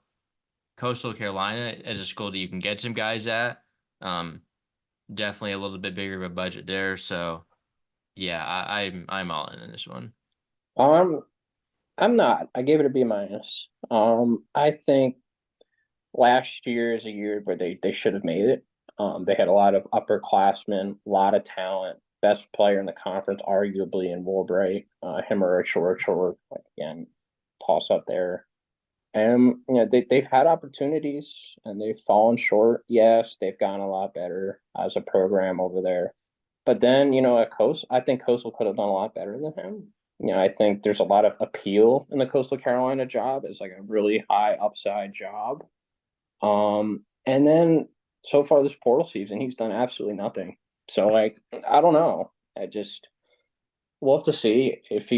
Coastal Carolina as a school that you can get some guys at. Um, Definitely a little bit bigger of a budget there. So yeah, I'm all in this one. um, I'm not. I gave it a B minus. I think last year is a year where they should have made it. They had a lot of upperclassmen, a lot of talent. Best player in the conference, arguably in Warbright. Him or Richard, like, again, toss up there. And they've had opportunities and they've fallen short. Yes, they've gotten a lot better as a program over there. But then, at Coast, I think Coastal could have done a lot better than him. I think there's a lot of appeal in the Coastal Carolina job. It's like a really high upside job. And then so far this portal season, he's done absolutely nothing. So like, I don't know. I just we'll have to see if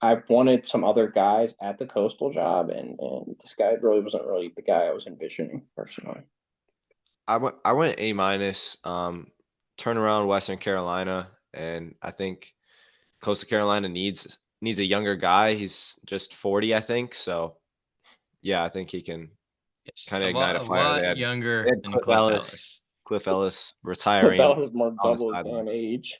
I've wanted some other guys at the Coastal job, and this guy really wasn't really the guy I was envisioning personally. I went A minus. Turn around Western Carolina, and I think Coastal Carolina needs a younger guy. He's just 40, I think. So yeah, I think he can Yes, kind of ignite a a fire. lot They younger had than Cliff Ellis. Cliff Ellis That retiring was more on the double his sideline. damn age.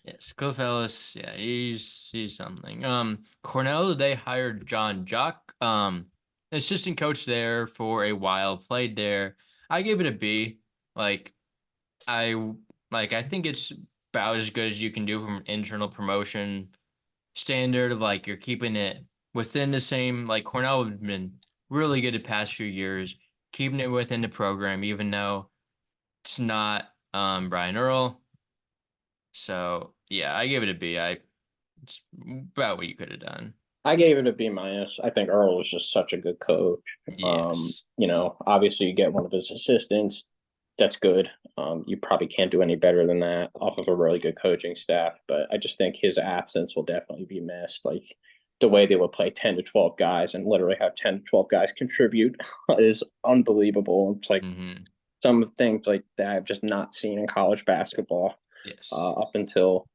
Yes, Cliff Ellis. Yeah, he's something. Cornell, they hired John Jock, assistant coach there for a while. Played there. I gave it a B. Like I I think it's about as good as you can do from an internal promotion standard. Like you're keeping it within the same. Like Cornell have been really good the past few years, keeping it within the program, even though it's not Brian Earl. So yeah, I give it a B. It's about what you could have done. I gave it a B minus. I think Earl was just such a good coach. Yes. Obviously you get one of his assistants. That's good. You probably can't do any better than that off of a really good coaching staff. But I just think his absence will definitely be missed. Like the way they would play 10 to 12 guys and literally have 10 to 12 guys contribute is unbelievable. It's like Mm-hmm. some things like that I've just not seen in college basketball Yes. up until,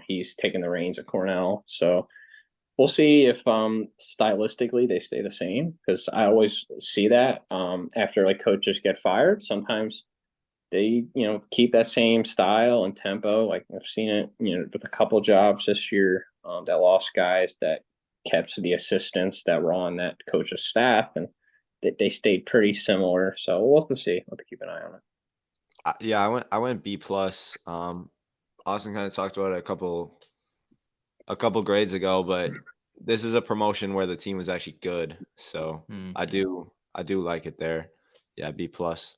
he's taken the reins at Cornell. So we'll see if stylistically they stay the same because I always see that after like coaches get fired, sometimes they keep that same style and tempo. Like I've seen it with a couple jobs this year that lost guys that kept the assistants that were on that coach's staff and they stayed pretty similar. So we'll have to see. We'll have to keep an eye on it. Yeah, I went B plus. Austin kind of talked about it a couple grades ago, but this is a promotion where the team was actually good. So I Mm-hmm. do I do like it there. Yeah, B plus.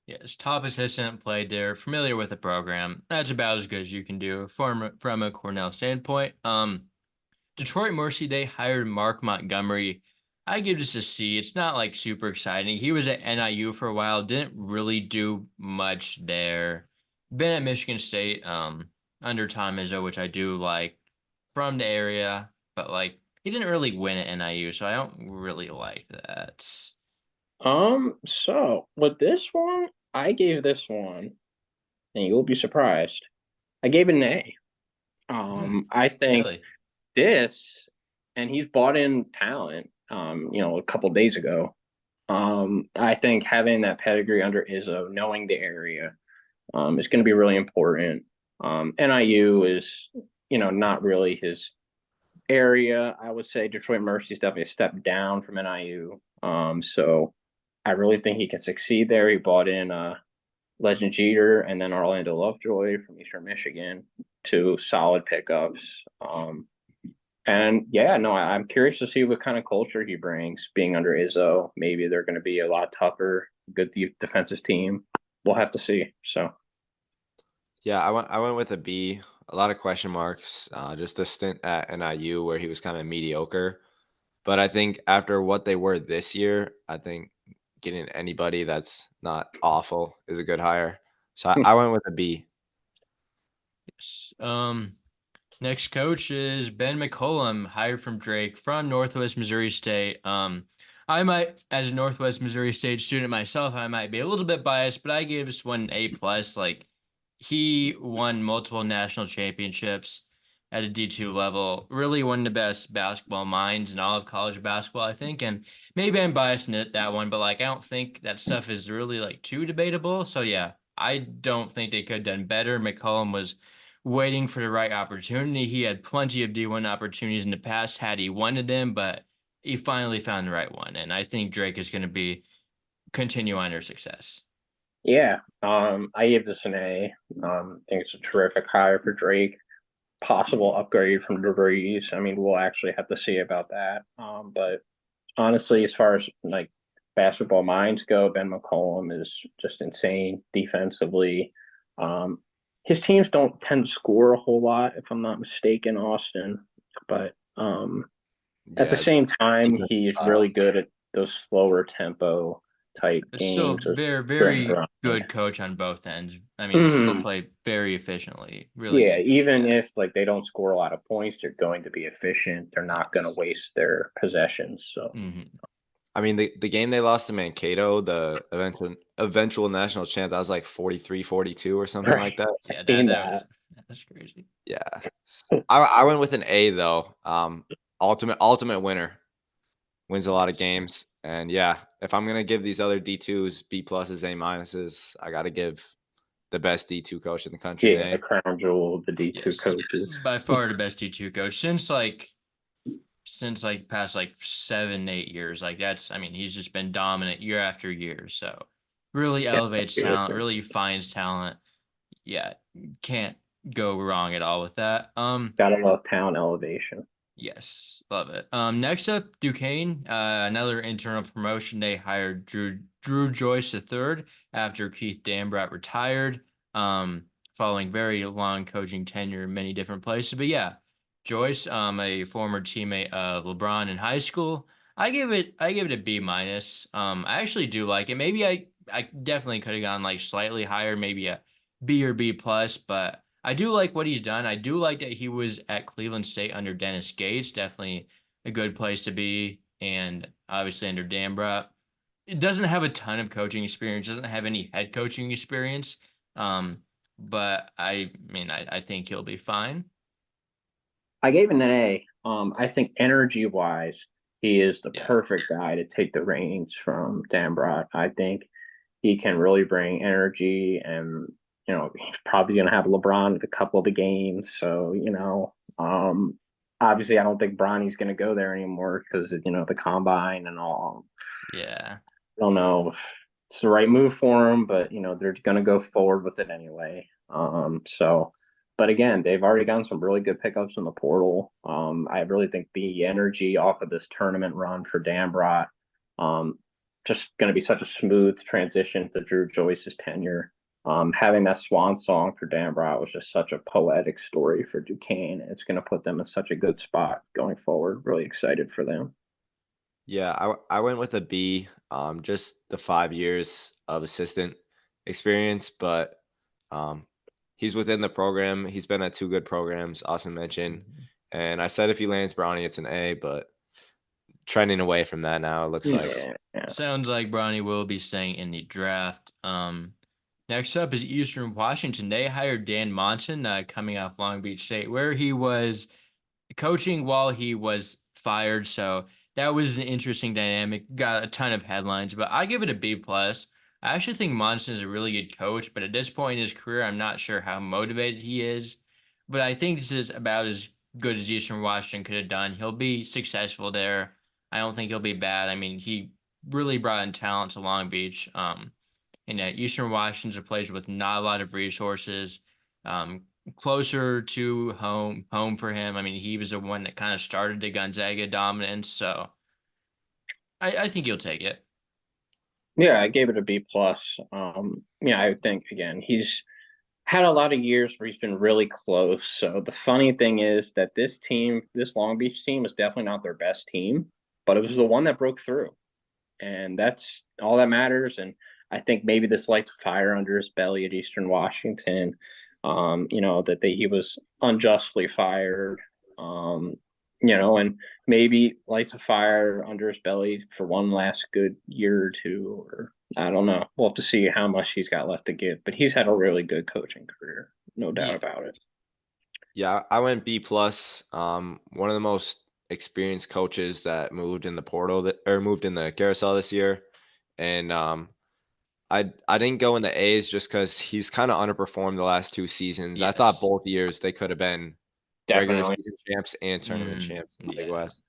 Yes, top assistant, played there, familiar with the program. That's about as good as you can do from a Cornell standpoint. Detroit Mercy, they hired Mark Montgomery. I give this a C. It's not like super exciting. He was at NIU for a while, didn't really do much there. Been at Michigan State under Tom Izzo, which I do like, from the area, but like he didn't really win at NIU, so I don't really like that. So with this one, I gave this one, and you'll be surprised. I gave it an A. Hmm, I think really? this, and he's bought in talent. A couple days ago. I think having that pedigree under Izzo, knowing the area, is going to be really important. NIU is, not really his area. I would say Detroit Mercy is definitely a step down from NIU. So I really think he can succeed there. He bought in Legend Jeter and then Orlando Lovejoy from Eastern Michigan, two solid pickups. And yeah, no, I'm curious to see what kind of culture he brings being under Izzo. Maybe they're going to be a lot tougher, good defensive team. We'll have to see. So, Yeah, I went with a B. A lot of question marks. Just a stint at NIU where he was kind of mediocre. But I think after what they were this year, I think getting anybody that's not awful is a good hire. So I went with a B. Yes. Next coach is Ben McCollum, hired from Drake from Northwest Missouri State. I might, as a Northwest Missouri State student myself, I might be a little bit biased, but I gave this one an A plus. Like he won multiple national championships at a D2 level. Really one of the best basketball minds in all of college basketball, I think. And maybe I'm biased in that one, but like I don't think that stuff is really like too debatable. So yeah, I don't think they could have done better. McCollum was waiting for the right opportunity. He had plenty of D1 opportunities in the past had he wanted them, but he finally found the right one. And I think Drake is going to be continue on their success. yeah, I gave this an A. I think it's a terrific hire for Drake. Possible upgrade from DeVries. I mean, we'll actually have to see about that. But honestly, as far as like basketball minds go, Ben McCollum is just insane defensively. Um, his teams don't tend to score a whole lot, if I'm not mistaken, Austin. But at the Yeah, same time, defensive he's really style. good at those slower tempo type It's still games of very, spreading very around. good coach on both ends. I mean, still Mhm. play very efficiently. Really Yeah, good. even Yeah. if like they don't score a lot of points, they're going to be efficient. They're not going to Yes. waste their possessions. So I mean, the game they lost to Mankato, the eventual national champ, that was like 43-42 or something right, like that. I've Yeah, seen that's crazy. Yeah. that. I went with an A though. Ultimate winner, wins a lot of Yes. games. And yeah, if I'm gonna give these other D2s B pluses, A minuses, I gotta give the best D2 coach in the country an Yeah, the A. crown jewel of the D2 Yes. coaches. By far the best D2 coach since past like 7, 8 years. Like that's I mean, he's just been dominant year after year. So really Yeah, elevates talent, really finds talent. Yeah, can't go wrong at all with that. gotta love town elevation. Yes, love it. Next up, Duquesne, another internal promotion. They hired Drew Joyce III after Keith Dambrot retired, following very long coaching tenure in many different places. But yeah, Joyce, a former teammate of LeBron in high school. I give it a B minus. I actually do like it. Maybe I definitely could have gone like slightly higher, maybe a B or B plus, but I do like what he's done. I do like that he was at Cleveland State under Dennis Gates. Definitely a good place to be. And obviously under Dambrot. It doesn't have a ton of coaching experience, doesn't have any head coaching experience. Um, but I mean, I think he'll be fine. I gave it an A. I think energy wise, he is the Yeah. perfect guy to take the reins from Dambrot. I think he can really bring energy, and he's probably going to have LeBron at a couple of the games. So obviously I don't think Bronny's going to go there anymore because the combine and all. Yeah. I don't know if it's the right move for him, but they're going to go forward with it anyway. But again, they've already gotten some really good pickups in the portal. I really think the energy off of this tournament run for Dambrot, um, just going to be such a smooth transition to Drew Joyce's tenure. Having that swan song for Dan Brown was just such a poetic story for Duquesne. It's going to put them in such a good spot going forward. Really excited for them. Yeah, I went with a B, just the 5 years of assistant experience, but he's within the program. He's been at two good programs, Austin mentioned. And I said if he lands Bronny, it's an A, but trending away from that now, it looks like. Yeah. Sounds like Bronny will be staying in the draft. Next up is Eastern Washington. They hired Dan Monson, coming off Long Beach State, where he was coaching while he was fired. So that was an interesting dynamic. Got a ton of headlines, but I give it a B plus. I actually think Monson is a really good coach, but at this point in his career, I'm not sure how motivated he is. But I think this is about as good as Eastern Washington could have done. He'll be successful there. I don't think he'll be bad. I mean, he really brought in talent to Long Beach. And Eastern Washington's a place with not a lot of resources. Um, Closer to home for him. I mean, he was the one that kind of started the Gonzaga dominance, so I think he'll take it. Yeah, I gave it a B plus. Yeah, I think again he's had a lot of years where he's been really close. So the funny thing is that this team, this Long Beach team, is definitely not their best team, but it was the one that broke through, and that's all that matters. And I think maybe this lights a fire under his belly at Eastern Washington. That he was unjustly fired. And maybe lights a fire under his belly for one last good year or two, or I don't know. We'll have to see how much he's got left to give, but he's had a really good coaching career, no doubt Yeah. about it. Yeah, I went B plus. One of the most experienced coaches that moved in the portal or moved in the carousel this year, and I didn't go in the A's just because he's kind of underperformed the last two seasons. I thought Yes. both years they could have been regular Definitely. season champs and tournament champs in the Big Yeah. West.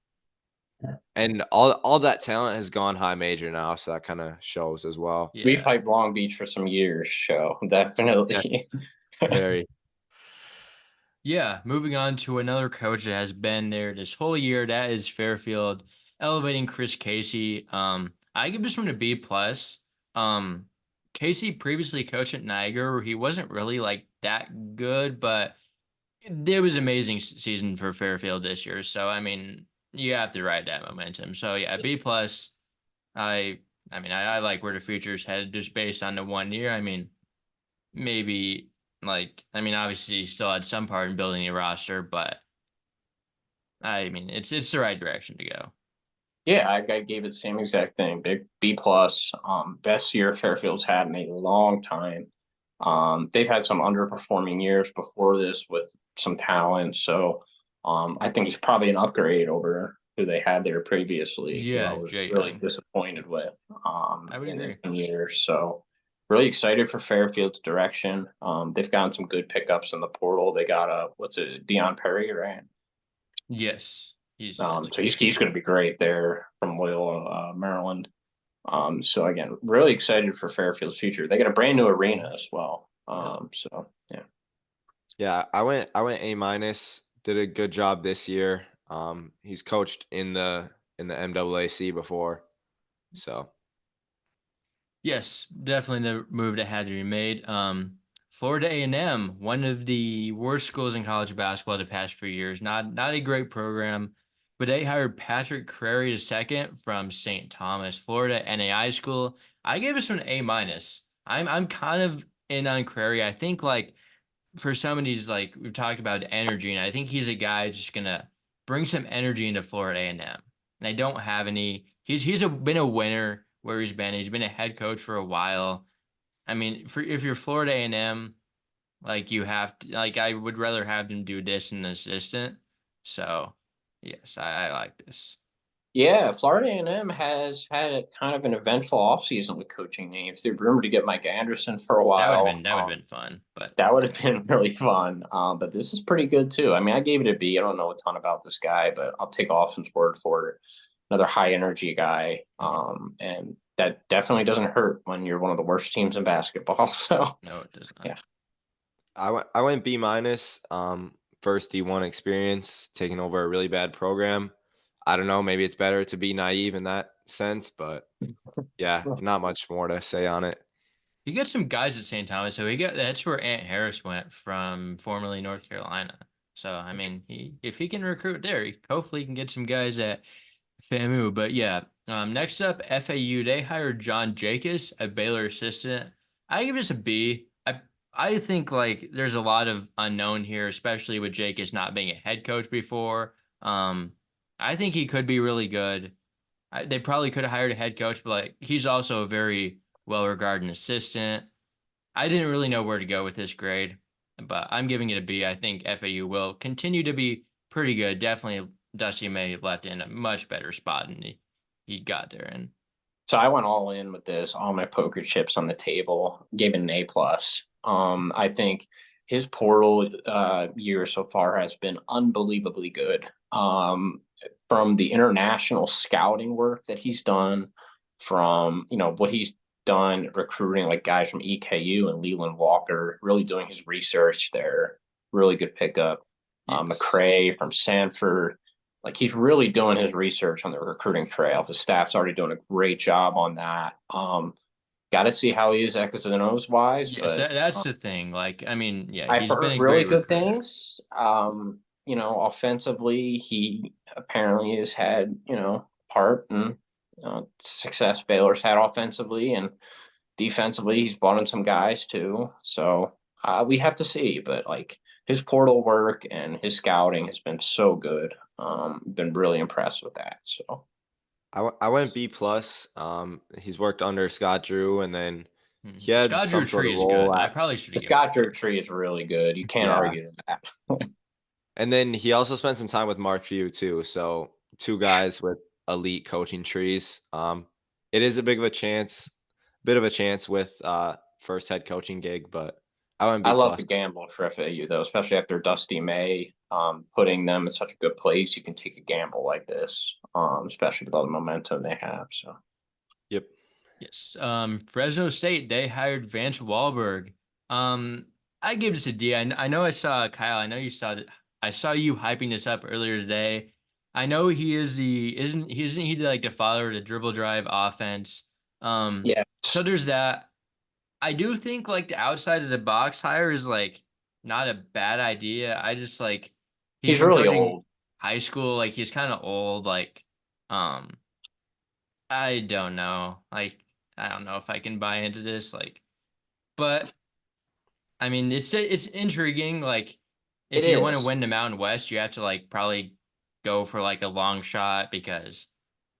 And all that talent has gone high major now, so that kind of shows as well. We've Yeah. hyped Long Beach for some years, so Yes, definitely. very. Yeah. Moving on to another coach that has been there this whole year. That is Fairfield, elevating Chris Casey. I give this one a B plus. Um, Casey previously coached at Niagara, where he wasn't really like that good, but it was amazing season for Fairfield this year. So I mean, you have to ride that momentum. So yeah, B plus. I I mean, I like where the future's headed just based on the 1 year. I mean, maybe obviously he still had some part in building a roster, but I mean it's the right direction to go. Yeah, I gave it the same exact thing. Big B plus. Best year Fairfield's had in a long time. They've had some underperforming years before this with some talent. So I think he's probably an upgrade over who they had there previously, who I Yeah, was Jay really Young. disappointed with I would in agree. some years. So really excited for Fairfield's direction. They've gotten some good pickups in the portal. They got what's it, Dion Perry, right? Yes. He's that's a So good he's pick. going to be great there from Loyola, Maryland. So again, really excited for Fairfield's future. They got a brand new arena as well. Really. So yeah, Yeah, I went A minus. Did a good job this year. He's coached in the MAAC before, so Yes, definitely the move that had to be made. Florida A&M, one of the worst schools in college basketball the past few years. Not a great program, but they hired Patrick Crary II from St. Thomas, Florida NAI school. I gave this one an A minus. I'm kind of in on Crary. I think like for some of these, like we've talked about energy, and I think he's a guy just gonna bring some energy into Florida A&M. And I don't have any. Been a winner where he's been. He's been a head coach for a while. I mean, for if you're Florida A&M, like you have to, like I would rather have them do this than an assistant. So yes, I like this. yeah. Florida A&M has had a kind of an eventful offseason with coaching names. They're rumored to get Mike Anderson for a while. That would have been fun, but That would I have mean, been really fun. But this is pretty good too. I mean, I gave it a B. I don't know a ton about this guy, but I'll take Austin's word for it. Another high energy guy. yeah, And that definitely doesn't hurt when you're one of the worst teams in basketball. So no, it does not. yeah. I went B minus. First D1 experience, taking over a really bad program. I don't know, maybe it's better to be naive in that sense, but Yeah, not much more to say on it. You got some guys at St. Thomas, so that's where Ant Harris went from formerly North Carolina. So I mean, if he can recruit there, hopefully he can get some guys at FAMU. But yeah, next up, FAU. They hired John Jacobs, a Baylor assistant. I give this a B. I think like there's a lot of unknown here, especially with Jacobs not being a head coach before. Um, I think he could be really good. They probably could have hired a head coach, but like he's also a very well-regarded assistant. I didn't really know where to go with this grade, but I'm giving it a B. I think FAU will continue to be pretty good. Definitely, Dusty May left in a much better spot than he got there. And So I went all in with this, all my poker chips on the table, gave it an A plus. I think his portal year so far has been unbelievably good. From the international scouting work that he's done, from what he's done recruiting like guys from EKU and Leland Walker, really doing his research there. Really good pickup. yes, McCray from Sanford, like he's really doing his research on the recruiting trail. His staff's already doing a great job on that. Got to see how he is X's and O's wise, yes, but that's the thing. Like, I mean, yeah, I've he's been heard a really great good recruiter. things. Offensively, he apparently has had part and success Baylor's had offensively, and defensively he's brought in some guys too. So we have to see, but like his portal work and his scouting has been so good. Been really impressed with that. So. I went B plus. He's worked under Scott Drew, and then he had Scott Drew some sort Tree of is good. role I at, probably should The have given Scott it. Drew tree is really good. You can't yeah. argue that. And then he also spent some time with Mark Few too. So two guys with elite coaching trees. It is a bit of a chance with first head coaching gig, but I went I B love plus. the gamble for FAU though, especially after Dusty May putting them in such a good place. You can take a gamble like this, especially with all the momentum they have. So Yep. Yes. Fresno State, they hired Vance Wahlberg. Um, I give this a D. I know I saw Kyle. I know you saw it. I saw you hyping this up earlier today. I know he is isn't he like the father of the dribble drive offense? yeah, So there's that. I do think like the outside of the box hire is like not a bad idea. I just like he's he's been really coaching old. high school, like he's kind of old, um I don't know. Like, I don't know if I can buy into this. Like, but I mean, it's intriguing. Like, It if you want to is. win the Mountain West, you have to like probably go for like a long shot because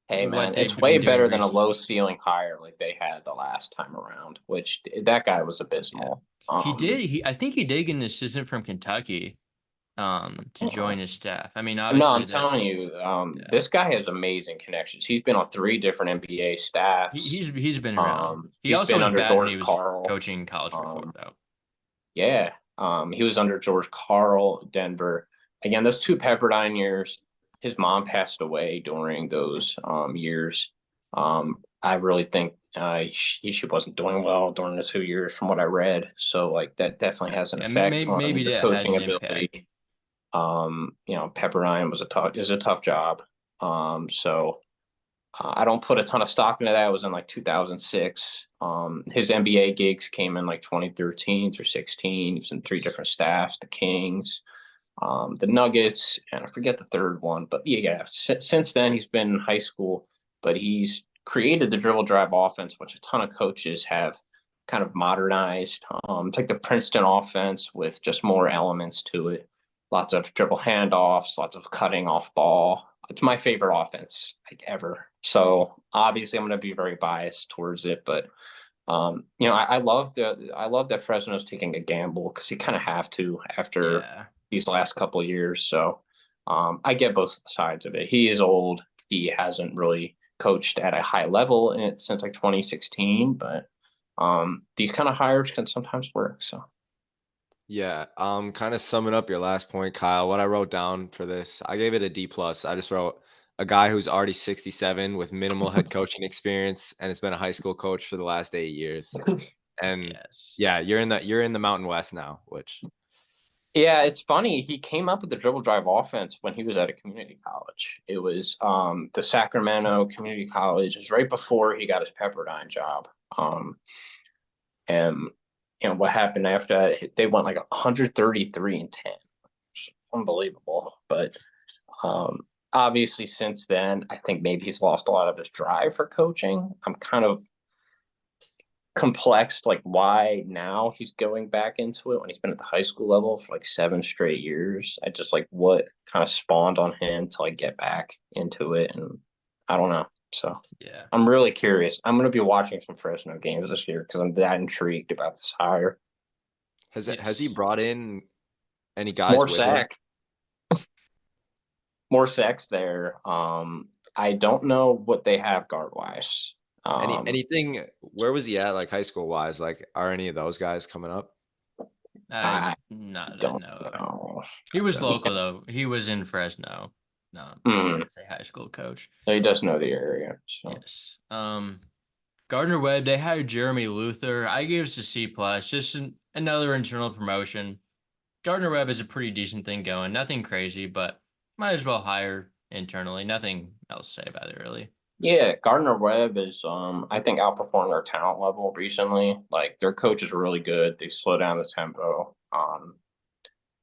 Hey what man, they've it's way been doing better than a recently. low ceiling hire like they had the last time around, which that guy was Yeah, abysmal. he did. I think he did get an assistant from Kentucky to Uh, join his staff. I mean, No, obviously I'm that telling you, yeah this guy has amazing connections. He's been on three different NBA staffs. he's been around. He He's also been was under bad when George he was Karl. coaching college before Um, though. yeah, he was under George Karl, Denver. Again, those two Pepperdine years, his mom passed away during those years. I really think she wasn't doing well during the 2 years, from what I read. So like that definitely Yeah, has an yeah, effect on maybe your that had coaching an impact. ability. Pepperdine is a tough job. So I don't put a ton of stock into that. It was in like 2006. His NBA gigs came in like 2013 through 16. He was in three different staffs: the Kings, the Nuggets, and I forget the third one. But yeah, since then he's been in high school, but he's created the dribble drive offense, which a ton of coaches have kind of modernized. It's like the Princeton offense with just more elements to it. Lots of dribble handoffs, lots of cutting off ball. It's my favorite offense like ever. So obviously I'm going to be very biased towards it, but I love that Fresno's taking a gamble because you kind of have to after Yeah. these last couple of years. So I get both sides of it. He is old. He hasn't really coached at a high level in it since like 2016, but these kind of hires can sometimes work. So Yeah. Kind of summing up your last point, Kyle. What I wrote down for this, I gave it a D plus. I just wrote a guy who's already 67 with minimal head coaching experience and has been a high school coach for the last 8 years. And Yes. yeah, you're in the Mountain West now, which Yeah, it's funny. He came up with the dribble drive offense when he was at a community college. It was the Sacramento Community College. It was right before he got his Pepperdine job. And what happened after that, they went like 133 and 10. Unbelievable. But obviously since then, I think maybe he's lost a lot of his drive for coaching. I'm kind of complex, like why now he's going back into it when he's been at the high school level for like 7 straight years. I just like what kind of spawned on him to like get back into it, and I don't know. So Yeah. I'm really curious. I'm gonna be watching some Fresno games this year because I'm that intrigued about this hire. Has he Yes. brought in any guys More with him? sack, more sacks there. I don't know what they have guard wise. Anything? Where was he at, like high school wise? Like, are any of those guys coming up? I I not that I don't know of. know. He was Yeah. local though. He was in Fresno. No, Mm. as a high school coach. So he does know the area. So Yes. Gardner Webb, they hired Jeremy Luther. I gave us a C plus, just another internal promotion. Gardner Webb is a pretty decent thing going. Nothing crazy, but might as well hire internally. Nothing else to say about it really. yeah, Gardner Webb is I think outperformed their talent level recently. Like their coaches are really good. They slow down the tempo.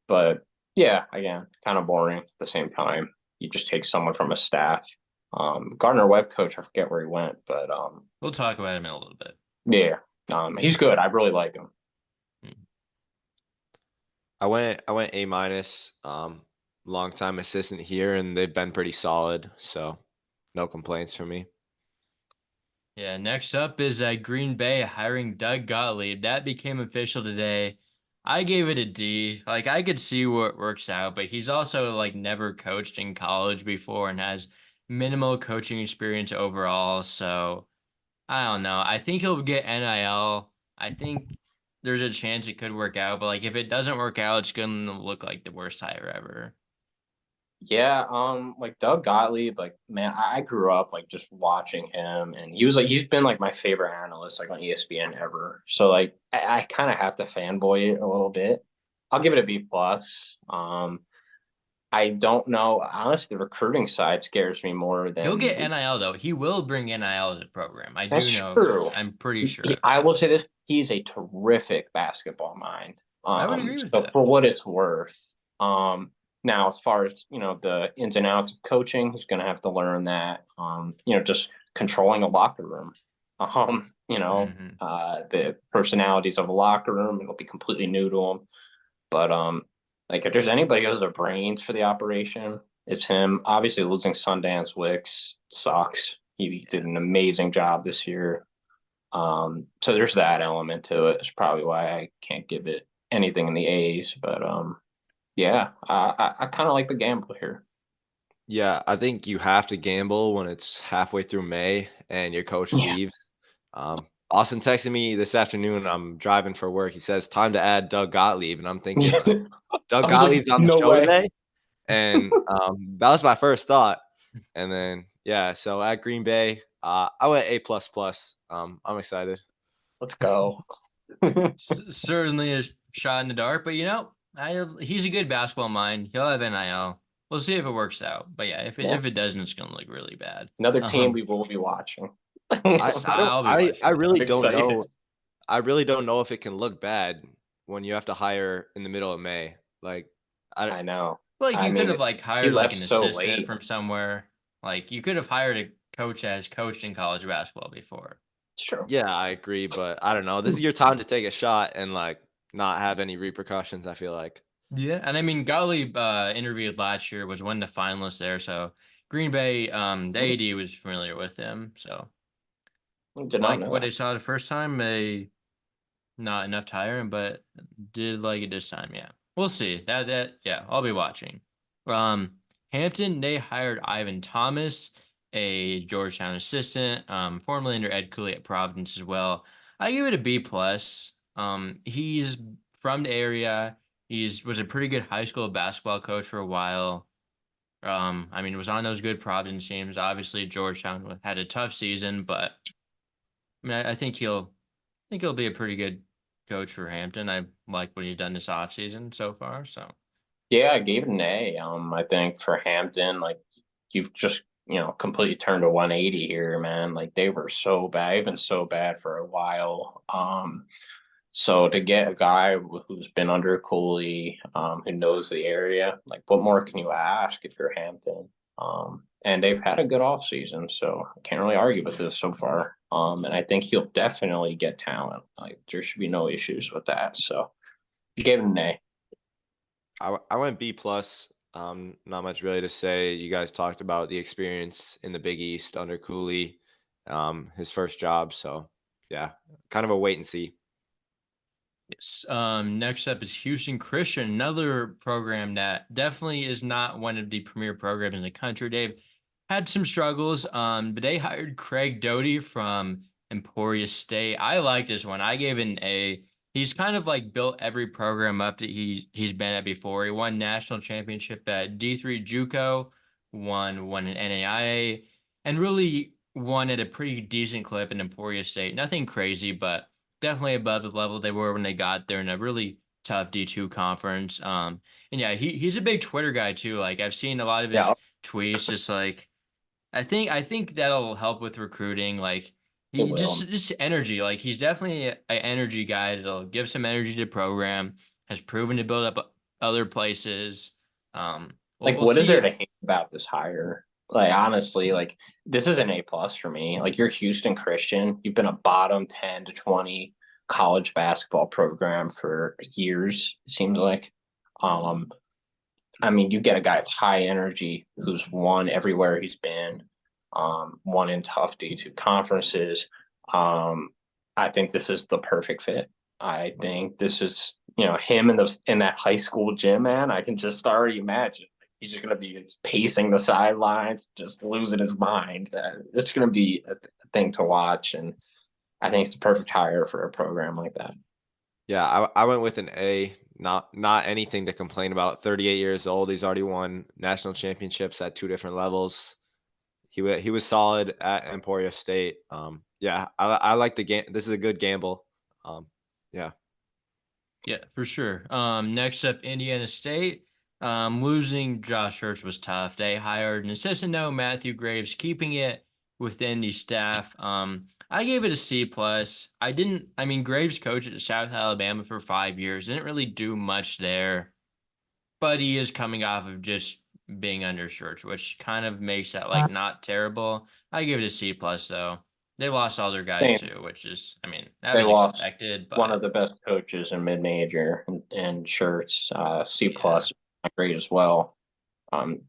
But yeah, again, kind of boring at the same time. You just take someone from a staff. Gardner Webb coach, I forget where he went, but We'll talk about him in a little bit. yeah, he's good. I really like him. Hmm. I went A minus. Long time assistant here, and they've been pretty solid. So, no complaints from me. Yeah, next up is Green Bay hiring Doug Gottlieb. That became official today. I gave it a D. Like I could see where it works out, but he's also like never coached in college before and has minimal coaching experience overall. So I don't know. I think he'll get NIL. I think there's a chance it could work out, but like if it doesn't work out, it's gonna look like the worst hire ever. Yeah, like Doug Gottlieb, like man, I grew up like just watching him, and he's been like my favorite analyst like on ESPN ever. So like I kind of have to fanboy it a little bit. I'll give it a B plus. I don't know. Honestly, the recruiting side scares me more He'll than get NIL though. He will bring NIL to the program. I do that's know. true. I'm pretty sure of I that. will say this: he's a terrific basketball mind. I would agree with So that. for what it's worth, now as far as the ins and outs of coaching, he's going to have to learn that. Just controlling a locker room. Hmm. The personalities of a locker room, it'll be completely new to him. But like if there's anybody who has the brains for the operation, it's him. Obviously, losing Sundance Wicks sucks. He did an amazing job this year. So there's that element to it. It's probably why I can't give it anything in the A's. But yeah, I kind of like the gamble here. Yeah, I think you have to gamble when it's halfway through May and your coach Yeah. leaves. Austin texted me this afternoon. I'm driving for work. He says, "Time to add Doug Gottlieb," and I'm thinking like, Doug I was like, Gottlieb's on the no show way. today, and that was my first thought. And then yeah, so at Green Bay, I went A plus plus. I'm excited. Let's go. Certainly a shot in the dark, but he's a good basketball mind. He'll have NIL. We'll see if it works out. But yeah, if it Yeah. if it doesn't, it's gonna look really bad. Another team Um, we will be watching. I'll be I watching it. really I'm don't excited. know. I really don't know if it can look bad when you have to hire in the middle of May. Like, I I know. Like I you could mean, have like he hired like left an so assistant late. from somewhere. Like you could have hired a coach that has coached in college basketball before. It's true. Yeah, I agree, but I don't know. This is your time to take a shot and like not have any repercussions. I feel like. Yeah, and I mean Gottlieb interviewed last year, was one of the finalists there, so Green Bay, the AD was familiar with him. So Did not like know what that. they saw the first time, they not enough to hire him, but did like it this time. Yeah, we'll see. Yeah, I'll be watching. Um, Hampton, they hired Ivan Thomas, a Georgetown assistant, formerly under Ed Cooley at Providence as well. I give it a B plus. He's from the area. He's was a pretty good high school basketball coach for a while. I mean, was on those good Providence teams. Obviously, Georgetown had a tough season, but I mean, I think he'll be a pretty good coach for Hampton. I like what he's done this offseason so far. So Yeah, I gave it an A. I think for Hampton, like you've just completely turned a 180 here, man. Like they were so bad, they've been so bad for a while. So to get a guy who's been under Cooley, who knows the area, like what more can you ask if you're Hampton? And they've had a good off season, so I can't really argue with this so far. And I think he'll definitely get talent. Like there should be no issues with that. So you gave it an A. I went B plus. Not much really to say. You guys talked about the experience in the Big East under Cooley, his first job. So yeah, kind of a wait and see. yes. Next up is Houston Christian, another program that definitely is not one of the premier programs in the country. They've had some struggles, but they hired Craig Doty from Emporia State. I like this one. I gave it an A. He's kind of like built every program up that he's been at before. He won national championship at D3 JUCO, won an NAIA, and really won at a pretty decent clip in Emporia State. Nothing crazy, but definitely above the level they were when they got there in a really tough D2 conference. And yeah, he's a big Twitter guy too. Like I've seen a lot of his Yeah, tweets. Just like I think that'll help with recruiting. Like it he will. just energy. Like he's definitely an energy guy that'll give some energy to the program. Has proven to build up other places. Like, We'll what is see there to if hate about this hire? Like, honestly, like this is an A plus for me. Like, you're Houston Christian. You've been a bottom 10 to 20 college basketball program for years, it seems like. Um, I mean, you get a guy with high energy who's won everywhere he's been, won in tough D2 conferences. Um, I think this is the perfect fit. I think this is, him in that high school gym, man. I can just already imagine he's just gonna be pacing the sidelines, just losing his mind. It's gonna be a thing to watch, and I think it's the perfect hire for a program like that. Yeah, I went with an A. Not anything to complain about. 38 years old. He's already won national championships at two different levels. He was solid at Emporia State. Yeah, I like the game. This is a good gamble. Yeah, Yeah, for sure. Next up, Indiana State. Losing Josh Hurts was tough. They hired an assistant now, Matthew Graves, keeping it within the staff. I gave it a C plus. I mean, Graves coached at South Alabama for 5 years. Didn't really do much there, but he is coming off of just being under Hurts, which kind of makes that like not terrible. I give it a C plus though. They lost all their guys Same. too, which is, I mean, that They was lost expected, one but of the best coaches in mid-major and shirts, C yeah. plus, great as well.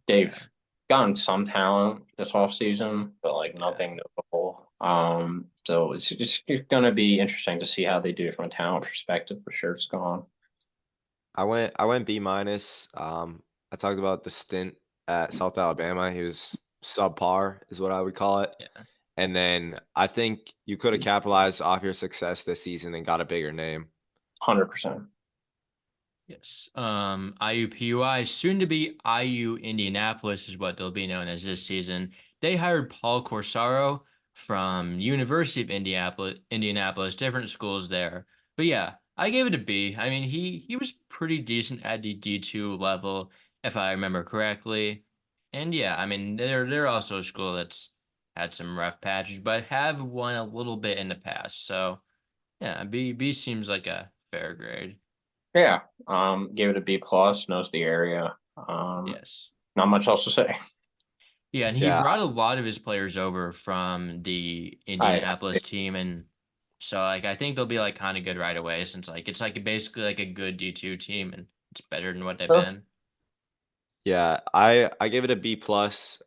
They've Yeah. gotten some talent this off season, but like Yeah. nothing notable. So it's just going to be interesting to see how they do from a talent perspective for sure. It's gone. I went B minus. I talked about the stint at South Alabama. He was subpar, is what I would call it. Yeah. And then I think you could have capitalized off your success this season and got a bigger name. 100%. Yes. IUPUI, soon to be IU Indianapolis, is what they'll be known as this season. They hired Paul Corsaro from University of Indianapolis, different schools there. But yeah, I gave it a B. I mean, he was pretty decent at the D2 level, if I remember correctly. And yeah, I mean, they're also a school that's had some rough patches, but have won a little bit in the past. So yeah, B seems like a fair grade. Yeah. Gave it a B plus, knows the area. Yes. Not much else to say. Yeah, and he Yeah, brought a lot of his players over from the I Indianapolis team, and so like I think they'll be like kind of good right away since like it's like basically like a good D2 team and it's better than what they've been. yeah. I gave it a B plus.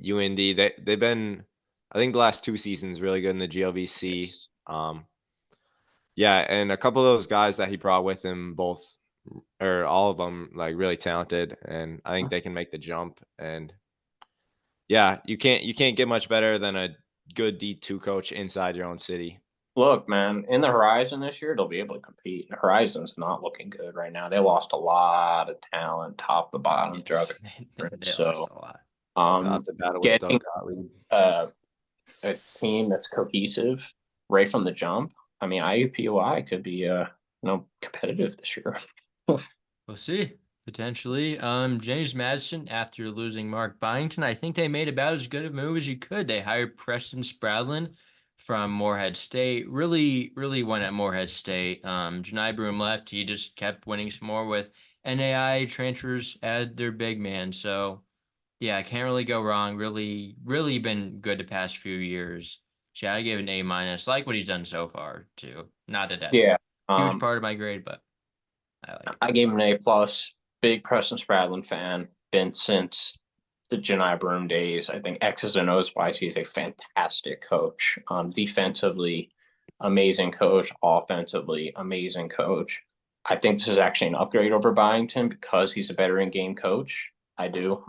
UND they've been, I think, the last two seasons really good in the GLVC. Yes. Yeah, and a couple of those guys that he brought with him, both or all of them, like really talented, and I think they can make the jump. And yeah, you can't get much better than a good D2 coach inside your own city. Look, man, in the Horizon this year, they'll be able to compete. The Horizon's not looking good right now. They lost a lot of talent, top to bottom, throughout the Yes. conference. They lost So, a lot. We'll have um, to battle with Doug getting Gottlieb. uh, a team that's cohesive right from the jump, I mean, IUPUI could be competitive this year. We'll see. Potentially. James Madison, after losing Mark Byington, I think they made about as good a move as you could. They hired Preston Spradlin from Morehead State. Really, really won at Morehead State. Janai Broom left. He just kept winning some more with NAI transfers at their big man. So yeah, I can't really go wrong. Really, really been good the past few years. So yeah, I give an A minus. Like what he's done so far too. Not that that's Yeah. a huge Um, part of my grade, but I like it. I gave him an A plus. Big Preston Spradlin fan. Been since the Janai Broom days. I think X's and O's wise, he's a fantastic coach. Defensively, amazing coach. Offensively, amazing coach. I think this is actually an upgrade over Byington because he's a better in-game coach. I do.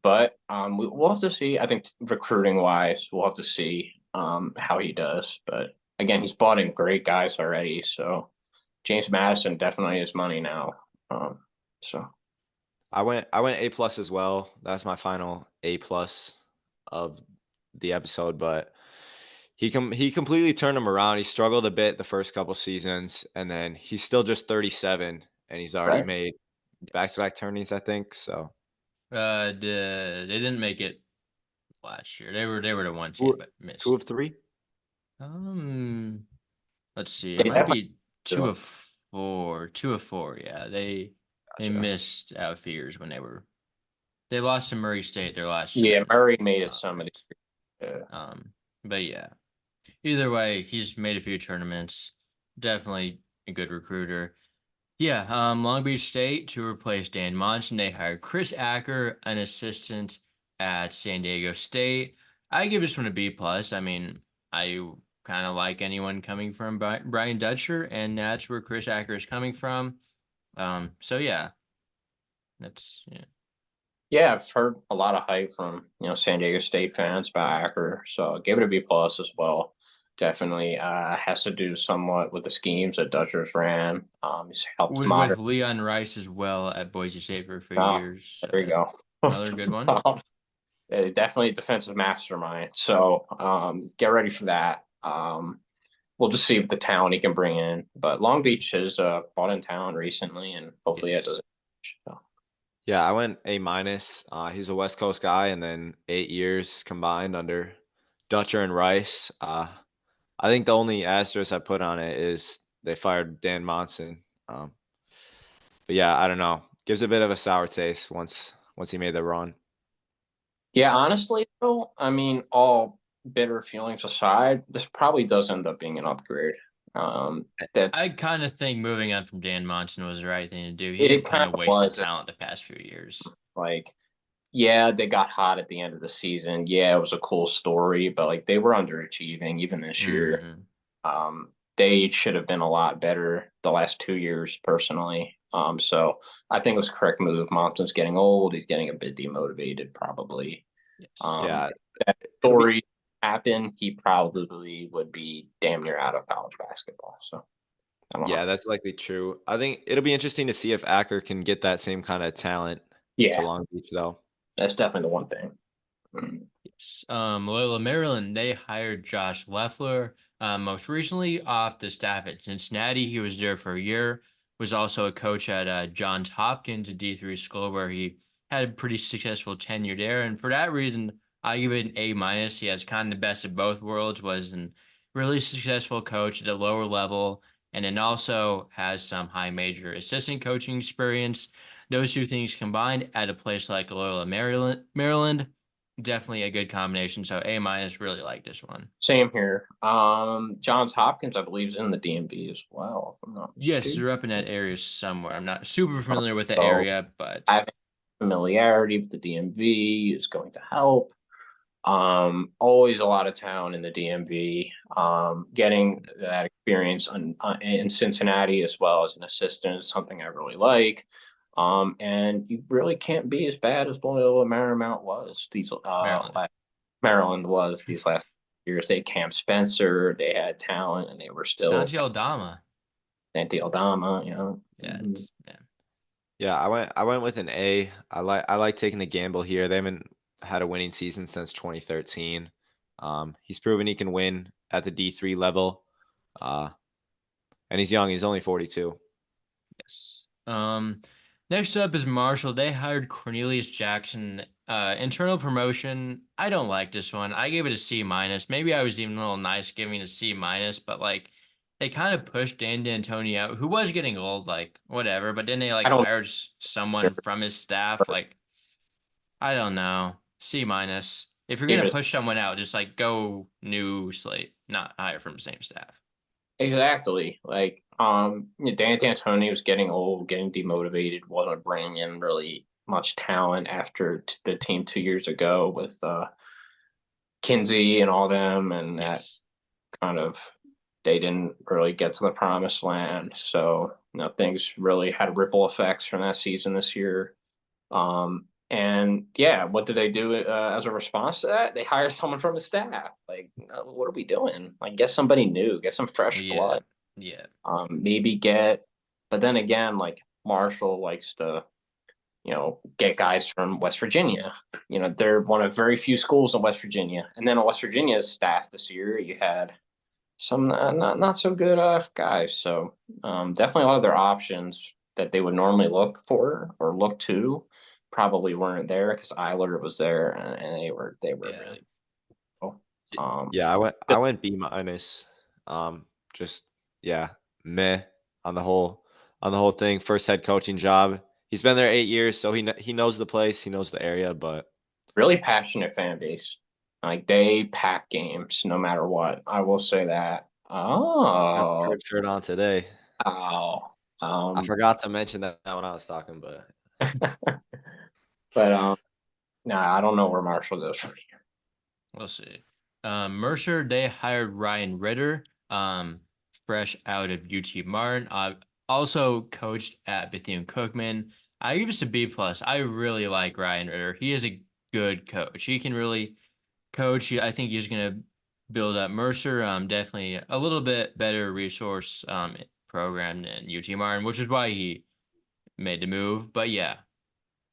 But we'll have to see. I think recruiting wise, we'll have to see how he does. But again, he's bought in great guys already. So James Madison definitely is money now. So I went A plus as well. That's my final A plus of the episode, but he completely turned him around. He struggled a bit the first couple seasons, and then he's still just 37, and he's already right. made Yes. back-to-back tourneys, I think. So They didn't make it last year. They were the one seed two, but two missed. of three. Um, let's see. It They might definitely be do. 2 of 4. 2 of 4. Yeah, they Gotcha. missed out a few years when they lost to Murray State their last Yeah, Murray made it some of rounds. the But yeah, either way, he's made a few tournaments. Definitely a good recruiter. Yeah, Long Beach State to replace Dan Monson, they hired Chris Acker, an assistant at San Diego State. I give this one a B plus. I mean, I kind of like anyone coming from Brian Dutcher, and that's where Chris Acker is coming from. So yeah, that's yeah. Yeah, I've heard a lot of hype from San Diego State fans about Acker, so give it a B plus as well. Definitely has to do somewhat with the schemes that Dutchers ran. He's helped Was modernize. with Leon Rice as well at Boise State for a few Oh, years. there you go. Another good one. Definitely a defensive mastermind. So get ready for that. We'll just see the talent he can bring in. But Long Beach has bought in talent recently, and hopefully that Yes. doesn't. So. Yeah, I went A minus. He's a West Coast guy, and then 8 years combined under Dutcher and Rice. I think the only asterisk I put on it is they fired Dan Monson. But yeah, I don't know. Gives a bit of a sour taste once he made the run. Yeah, Yes. honestly, though, I mean, all bitter feelings aside, this probably does end up being an upgrade. That I kind of think moving on from Dan Monson was the right thing to do. He it had kind kind of of wasted was talent the past few years. like, yeah, they got hot at the end of the season. Yeah, it was a cool story, but like they were underachieving even this year. Hmm. They should have been a lot better the last 2 years, personally. So I think it was a correct move. Monson's getting old. He's getting a bit demotivated, probably. Yes. Um, Yeah, that it'll be story happened, he probably would be damn near out of college basketball. So I don't know. yeah, that's likely true. I think it'll be interesting to see if Acker can get that same kind of talent to Yeah, Long Beach, though. that's definitely the one thing. Mm. Yes. Loyola Maryland, they hired Josh Leffler. Most recently off the staff at Cincinnati. He was there for a year. Was also a coach at Johns Hopkins, a D3 school where he had a pretty successful tenure there. And for that reason, I give it an A minus. He has kind of the best of both worlds. Was a really successful coach at a lower level, and then also has some high major assistant coaching experience. Those two things combined at a place like Loyola Maryland, definitely a good combination. So A minus, really like this one. Same here. Johns Hopkins, I believe, is in the DMV as well, if I'm not Yes, mistaken. they're up in that area somewhere. I'm not super familiar with the So area, but having familiarity with the DMV is going to help. Always a lot of town in the DMV. Getting that experience in Cincinnati as well as an assistant is something I really like. And you really can't be as bad as Loyola Marymount was Maryland. Maryland was these last years. They had Cam Spencer, they had talent, and they were still Santi Aldama. Santi Aldama. Yeah, Mhm. yeah. Yeah, I went with an A. I like taking a gamble here. They haven't had a winning season since 2013. He's proven he can win at the D3 level. Uh, and he's young. He's only 42. Yes. Next up is Marshall. They hired Cornelius Jackson. Internal promotion. I don't like this one. I gave it a C minus. Maybe I was even a little nice giving it a C minus, but like they kind of pushed Dan D'Antoni out, who was getting old, like whatever. But then they I like don't hired someone from his staff. Like I don't know. C minus. If you're give gonna it push someone out, just like go new slate, not hire from the same staff. exactly like Dan D'Antoni was getting old, getting demotivated, wasn't bringing in really much talent after the team 2 years ago with Kinsey and all them, and that Yes. kind of they didn't really get to the promised land. So things really had ripple effects from that season this year. And yeah, what did they do as a response to that? They hired someone from the staff. Like, what are we doing? Like, get somebody new, get some fresh Yeah. blood. Yeah. Maybe get, but then again, like Marshall likes to, get guys from West Virginia. They're one of very few schools in West Virginia. And then on West Virginia's staff this year, you had some not so good guys. So definitely a lot of their options that they would normally look for or look to probably weren't there because Eiler was there and they were Yeah. really cool. Yeah, I went B minus. Just yeah, meh on the whole thing. First head coaching job. He's been there 8 years, so he knows the place, he knows the area. But really passionate fan base. Like they pack games no matter what. I will say that. got the Oh, crib shirt on today. oh. I Um, forgot to mention that when I was talking, but but no, I don't know where Marshall goes from here. We'll see. Mercer, they hired Ryan Ritter, fresh out of UT Martin. Also coached at Bethune Cookman. I give this a B plus. I really like Ryan Ritter. He is a good coach. He can really coach. I think he's gonna build up Mercer. Definitely a little bit better resource program than UT Martin, which is why he made the move. But yeah,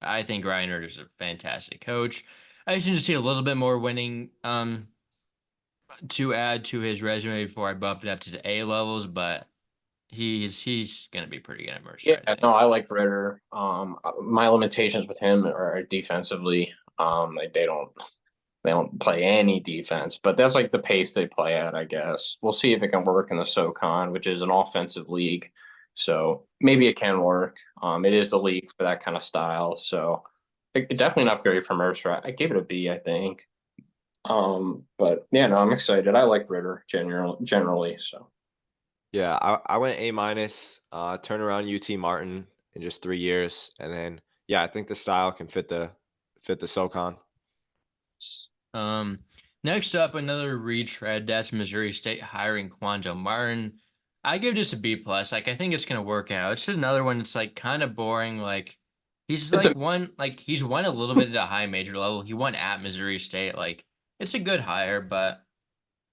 I think Ryan Ritter is a fantastic coach. I just need to see a little bit more winning to add to his resume before I bumped it up to the A levels, but he's gonna be pretty good at Mercer, Yeah, I no, think. I like Ritter. My limitations with him are defensively. Like they don't play any defense, but that's like the pace they play at, I guess. We'll see if it can work in the SoCon, which is an offensive league. So maybe it can work. It is the league for that kind of style. So definitely an upgrade from Mercer. I gave it a B, I think. But yeah, no, I'm excited. I like Ritter generally. So yeah, I went A minus. Turn around UT Martin in just 3 years, and then yeah, I think the style can fit the SoCon. Um, Next up, another retread. That's Missouri State hiring Quanjo Martin. I give this a B plus. Like I think it's gonna work out. It's just another one that's like kind of boring. it's a He's won a little bit at a high major level. He won at Missouri State. Like it's a good hire, but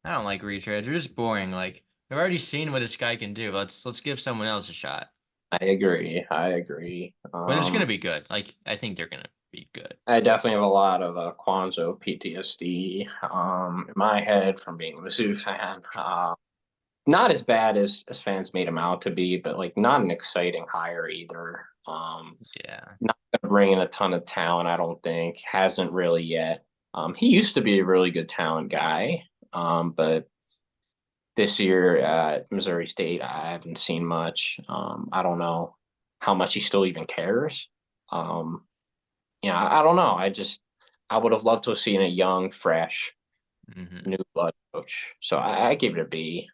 I don't like retreads. They're just boring. Like I've already seen what this guy can do. Let's give someone else a shot. I agree. I agree. But it's gonna be good. Like I think they're gonna be good. I definitely have a lot of Kwanzaa PTSD in my head from being a Mizzou fan. Not as bad as fans made him out to be, but like not an exciting hire either. Yeah. Not gonna bring in a ton of talent, I don't think. Hasn't really yet. He used to be a really good talent guy, but this year at Missouri State, I haven't seen much. I don't know how much he still even cares. Um, I don't know. I would have loved to have seen a young, fresh, Hmm. new blood coach. So I gave it a B.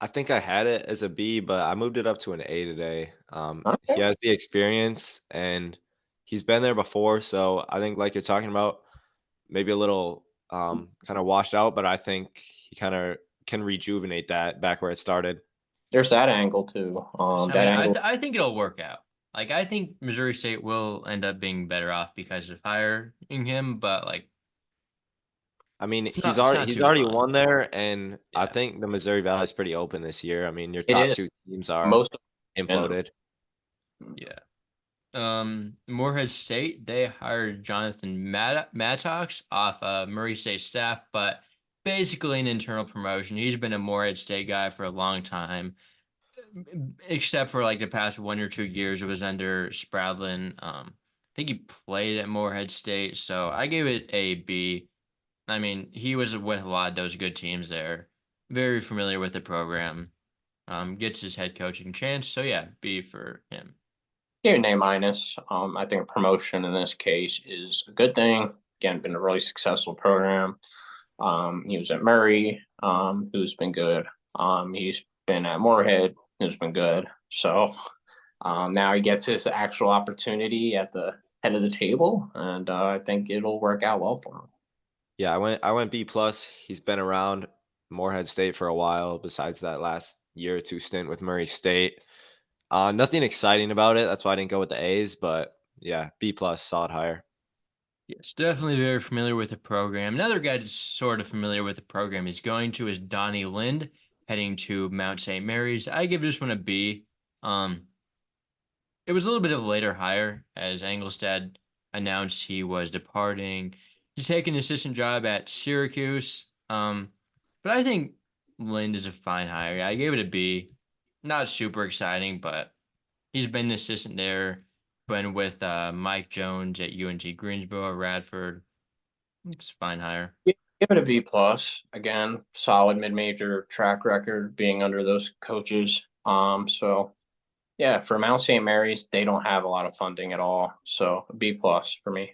I think I had it as a B, but I moved it up to an A today. He Okay. has the experience and he's been there before, so I think like you're talking about, maybe a little kind of washed out, but I think he kind of can rejuvenate that back where it started. There's that angle too. I That mean, angle. I think it'll work out. Like I think Missouri State will end up being better off because of hiring him, but like I mean, it's not he's too already fun. won there, and I Yeah. think the Missouri Valley is pretty open this year. I mean, your It top is two teams are most of them. imploded. Yeah. Morehead State, they hired Jonathan Maddox off Murray State staff, but basically an internal promotion. He's been a Morehead State guy for a long time, except for like the past 1 or 2 years. It was under Spradlin. I think he played at Morehead State, so I gave it a B. I mean, he was with a lot of those good teams there. Very familiar with the program. Gets his head coaching chance, so yeah, B for him. Give it an A minus. I think a promotion in this case is a good thing. Again, been a really successful program. He was at Murray, who's been good. He's been at Moorhead, who's been good. So now he gets his actual opportunity at the head of the table, and I think it'll work out well for him. Yeah, I went B plus. He's been around Morehead State for a while, besides that last year or two stint with Murray State. Nothing exciting about it. That's why I didn't go with the A's, but yeah, B plus, solid hire. Yes, definitely very familiar with the program. Another guy that's sort of familiar with the program he's going to is Donnie Lind, heading to Mount St. Mary's. I give this one a B. Um, it was a little bit of a later hire as Engelstad announced he was departing to take an assistant job at Syracuse. But I think Lind is a fine hire. I gave it a B. Not super exciting, but he's been an assistant there. Been with Mike Jones at UNT Greensboro, Radford. It's a fine hire. Give it a B plus. Again, solid mid-major track record being under those coaches. So yeah, for Mount St. Mary's, they don't have a lot of funding at all. So B plus for me.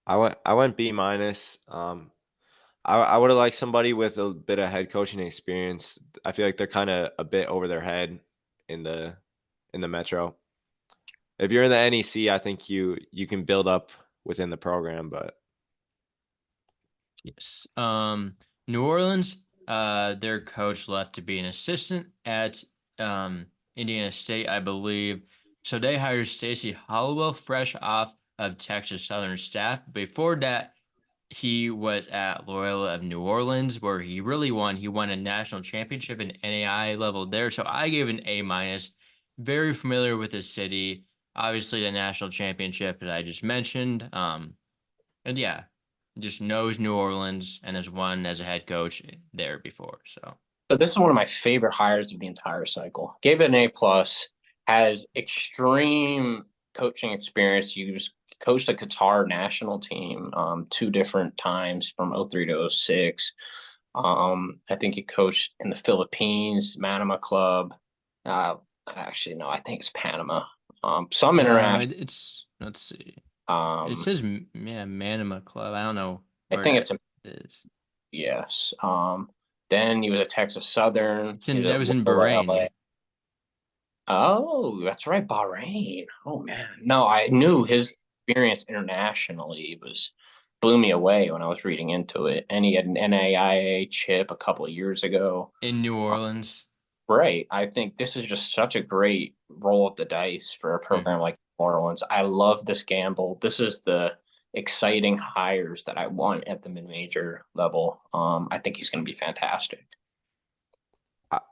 I went B minus. I would have liked somebody with a bit of head coaching experience. I feel like they're kind of a bit over their head in the Metro. If you're in the NEC, I think you can build up within the program, but Yes. New Orleans, their coach left to be an assistant at Indiana State, I believe. So they hired Stacy Hollowell, fresh off of Texas Southern staff. Before that, he was at Loyola of New Orleans, where he really won. He won a national championship in NAI level there. So I gave an A minus. Very familiar with the city. Obviously, the national championship that I just mentioned. And yeah, just knows New Orleans and has won as a head coach there before. So So this is one of my favorite hires of the entire cycle. Gave it an A plus. Has extreme coaching experience. He was coached a Qatar national team 2 different times from '03 to '06. I think he coached in the Philippines, Manama Club. Uh, actually, no, I think it's Panama. Some no, international. it's let's see. It Um, says yeah, Manama Club. I don't know I where think that it's a is. yes. Then he was at Texas Southern. It's He in was that at was in Loyola Bahrain. LA. Oh, that's right, Bahrain. Oh man, no, I knew his experience internationally was blew me away when I was reading into it. And he had an NAIA chip a couple of years ago. In New Orleans. Right. I think this is just such a great roll of the dice for a program Mhm. like New Orleans. I love this gamble. This is the exciting hires that I want at the mid-major level. I think he's going to be fantastic.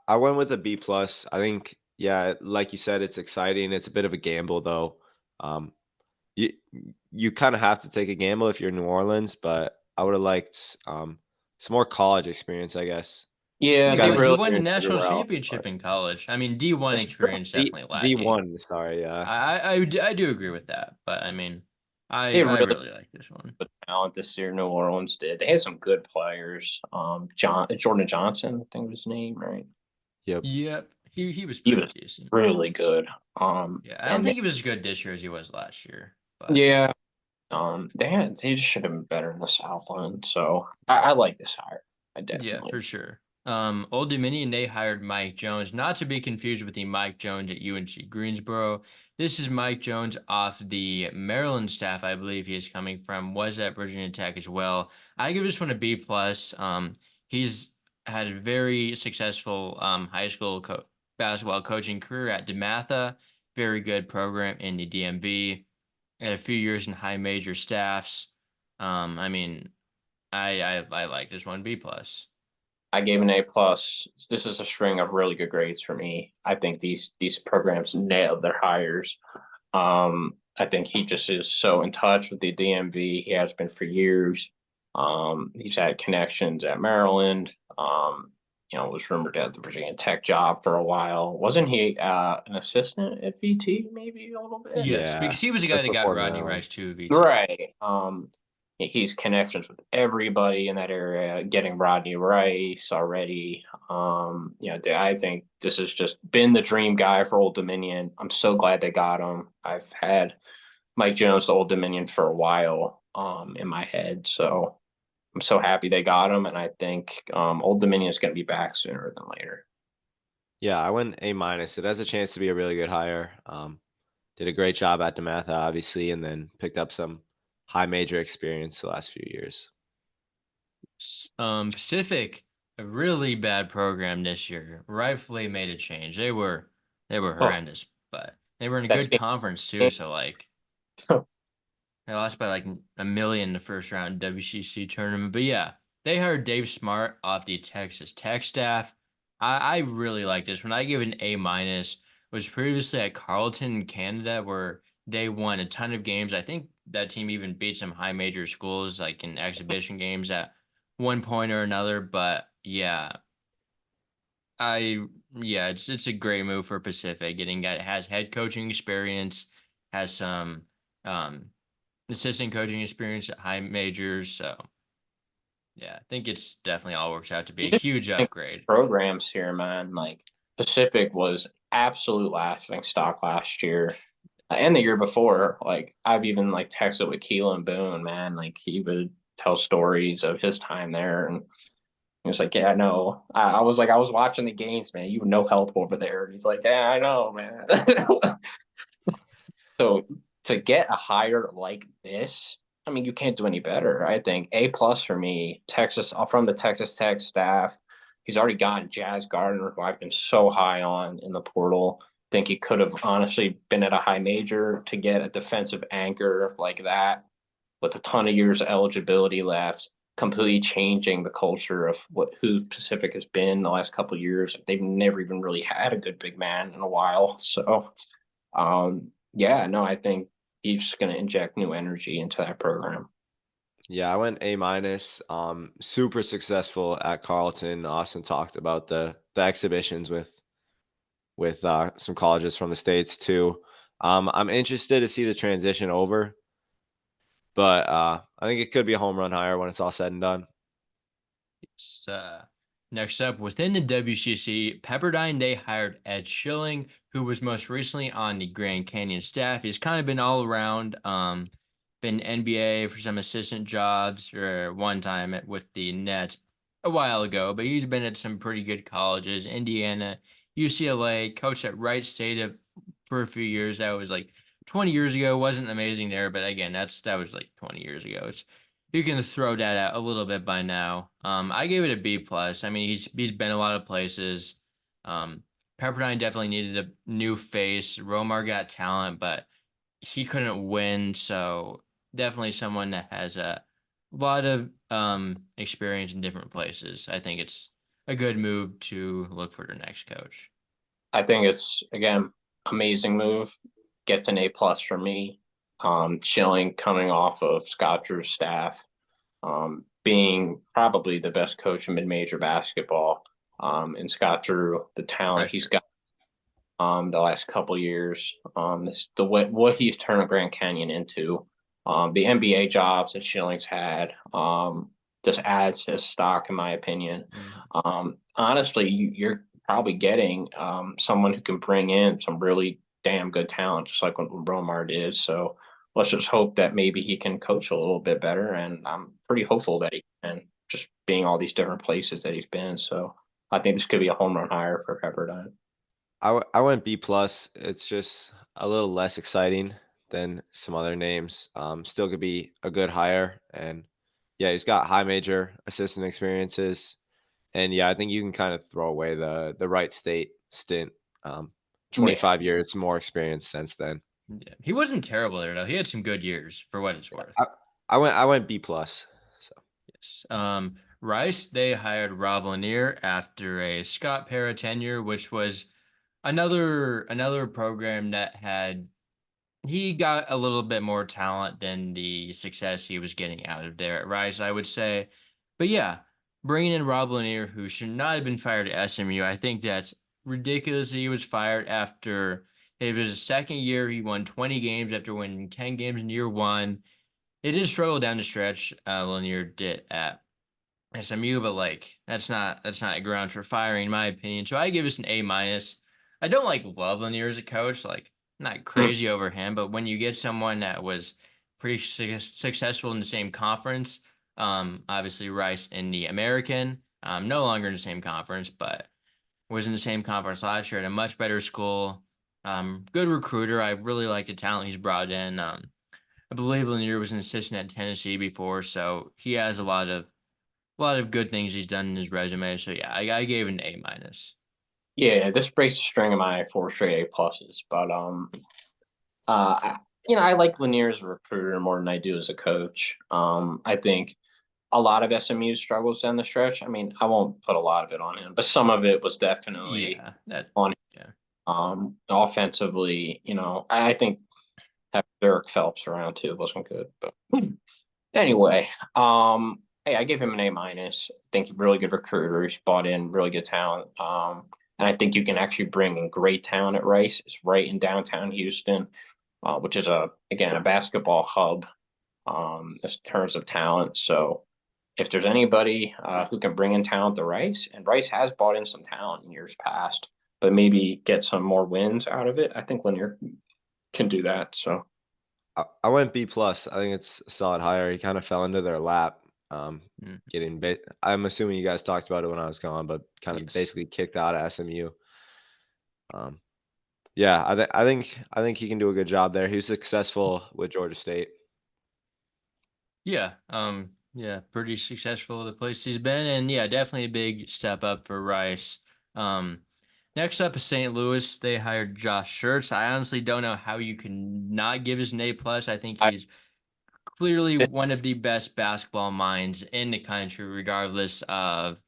I went with a B plus. I think, yeah, like you said, it's exciting. It's a bit of a gamble though. Um, you you kind of have to take a gamble if you're in New Orleans, but I would have liked some more college experience, I guess. He's Yeah, He they got won he really won a experience national everywhere else, championship but in college. I mean, D1 that's true. experience D definitely lacking. D1, sorry, yeah. I do agree with that, but I mean, They I really really like this one. put talent this year. New Orleans did. They had some good players. Jordan Johnson, I think was his name, right? Yep. Yep, he was He pretty was decent. really good. Yeah, I don't And they, think he was as good this year as he was last year, but yeah, they just should have been better in the Southland. So I like this hire. I yeah, definitely. for sure. Old Dominion, they hired Mike Jones, not to be confused with the Mike Jones at UNC Greensboro. This is Mike Jones off the Maryland staff, I believe he is coming from, was at Virginia Tech as well. I give this one a B plus. He's had a very successful high school basketball coaching career at DeMatha. Very good program in the DMV. Had a few years in high major staffs. I mean, I like this one B plus. I gave an A plus. This is a string of really good grades for me. I think these programs nailed their hires. I think he just is so in touch with the DMV. He has been for years. He's had connections at Maryland. Was rumored to have the Virginia Tech job for a while. Wasn't he an assistant at VT maybe a little bit? Yes, Yeah, because he was the guy just that got before Rodney Maryland. Rice to VT. Right. He's connections with everybody in that area, getting Rodney Rice already. I think this has just been the dream guy for Old Dominion. I'm so glad they got him. I've had Mike Jones, the Old Dominion, for a while in my head. So I'm so happy they got him, and I think Old Dominion is going to be back sooner than later. Yeah, I went A minus. It has a chance to be a really good hire. Did a great job at DeMatha, obviously, and then picked up some high major experience the last few years. Pacific, a really bad program this year. Rightfully made a change. They were Oh, horrendous, but they were in a that's good conference too. So like game. they lost by like a million in the first round WCC tournament. But yeah, they hired Dave Smart off the Texas Tech staff. I really like this. When I give an A minus, was previously at Carleton in Canada where they won a ton of games. I think that team even beat some high major schools like in exhibition games at one point or another. But I yeah, it's a great move for Pacific. Getting that has head coaching experience, has some um assistant coaching experience at high majors. So yeah, I think it's definitely all works out to be You a just huge think upgrade. programs here, man. Like Pacific was absolute laughing stock last year and the year before. Like I've even like texted with Keelan Boone, man. Like he would tell stories of his time there, and he was like, "Yeah, I know." I was like, "I was watching the games, man. You were no help over there." And he's like, "Yeah, I know, man." So to get a hire like this, I mean, you can't do any better. I think A plus for me. Texas from the Texas Tech staff. He's already gotten Jazz Gardner, who I've been so high on in the portal. Think he could have honestly been at a high major to get a defensive anchor like that with a ton of years of eligibility left, completely changing the culture of who Pacific has been the last couple of years. They've never even really had a good big man in a while. So yeah, no, I think he's just going to inject new energy into that program. Yeah, I went A minus. Super successful at Carleton. Austin talked about the exhibitions with some colleges from the states too. I'm interested to see the transition over, but I think it could be a home run hire when it's all said and done. It's, next up, within the WCC, Pepperdine, they hired Ed Schilling, who was most recently on the Grand Canyon staff. He's kind of been all around, been NBA for some assistant jobs or one time with the Nets a while ago, but he's been at some pretty good colleges, Indiana, UCLA, coached at Wright State for a few years. That was like 20 years ago. Wasn't amazing there, but again, that was like 20 years ago. It's you can throw that out a little bit by now. I gave it a B plus. I mean, he's been a lot of places. Um, Pepperdine definitely needed a new face. Romar got talent, but he couldn't win. So definitely someone that has a lot of experience in different places. I think it's a good move to look for the next coach. I think it's again amazing move. Gets an A plus for me. Schilling coming off of Scott Drew's staff, being probably the best coach in mid-major basketball. And Scott Drew, the talent That's he's true. got the last couple years. The what he's turned Grand Canyon into. The NBA jobs that Schilling's had just adds his stock, in my opinion. Mhm. Honestly, you're probably getting someone who can bring in some really damn good talent, just like what Romar did. So let's just hope that maybe he can coach a little bit better. And I'm pretty hopeful that he can, just being all these different places that he's been. So I think this could be a home run hire for Pepperdine. I went B plus. It's just a little less exciting than some other names. Still could be a good hire, and yeah, he's got high major assistant experiences, and yeah, I think you can kind of throw away the right state stint. Um, Yeah. 25 years more experience since then. Yeah. He wasn't terrible there though. He had some good years for what it's worth. I, I went B plus. So Yes. Rice, they hired Rob Lanier after a Scott Para tenure, which was another program that had he got a little bit more talent than the success he was getting out of there at Rice, I would say. But yeah, bringing in Rob Lanier, who should not have been fired at SMU, I think that's ridiculous. He was fired after it was his second year. He won 20 games after winning 10 games in year one. It did struggle down the stretch. Lanier did at SMU, but like that's not grounds for firing, in my opinion. So I give us an A minus. I don't like love Lanier as a coach, like not Mm. crazy over him, but when you get someone that was pretty successful in the same conference, obviously Rice in the American, no longer in the same conference, but was in the same conference last year at a much better school. Good recruiter. I really like the talent he's brought in. I believe Lanier was an assistant at Tennessee before, so he has a lot of good things he's done in his resume. So yeah, I gave it an A minus. Yeah, this breaks the string of my four straight A pluses. But I, I like Lanier as a recruiter more than I do as a coach. I think a lot of SMU struggles down the stretch. I mean, I won't put a lot of it on him, but some of it was definitely Yeah, that on him. yeah. Offensively. I think having Derek Phelps around too wasn't good. But anyway, hey, I give him an A minus. I think he's a really good recruiter. He's bought in really good talent. And I think you can actually bring in great talent at Rice. It's right in downtown Houston, which is again a basketball hub in terms of talent. So if there's anybody who can bring in talent to Rice, and Rice has bought in some talent in years past, but maybe get some more wins out of it, I think Lanier can do that. So I went B plus. I think it's a solid hire. He kind of fell into their lap. Mm, I'm assuming you guys talked about it when I was gone, but kind of yes. basically kicked out of SMU. Um, yeah, I think he can do a good job there. He was successful with Georgia State. Yeah. Yeah, pretty successful the place he's been, and yeah, definitely a big step up for Rice. Um, Next up is St. Louis. They hired Josh Schertz. I honestly don't know how you can not give us an A plus. I think I he's clearly one of the best basketball minds in the country, regardless of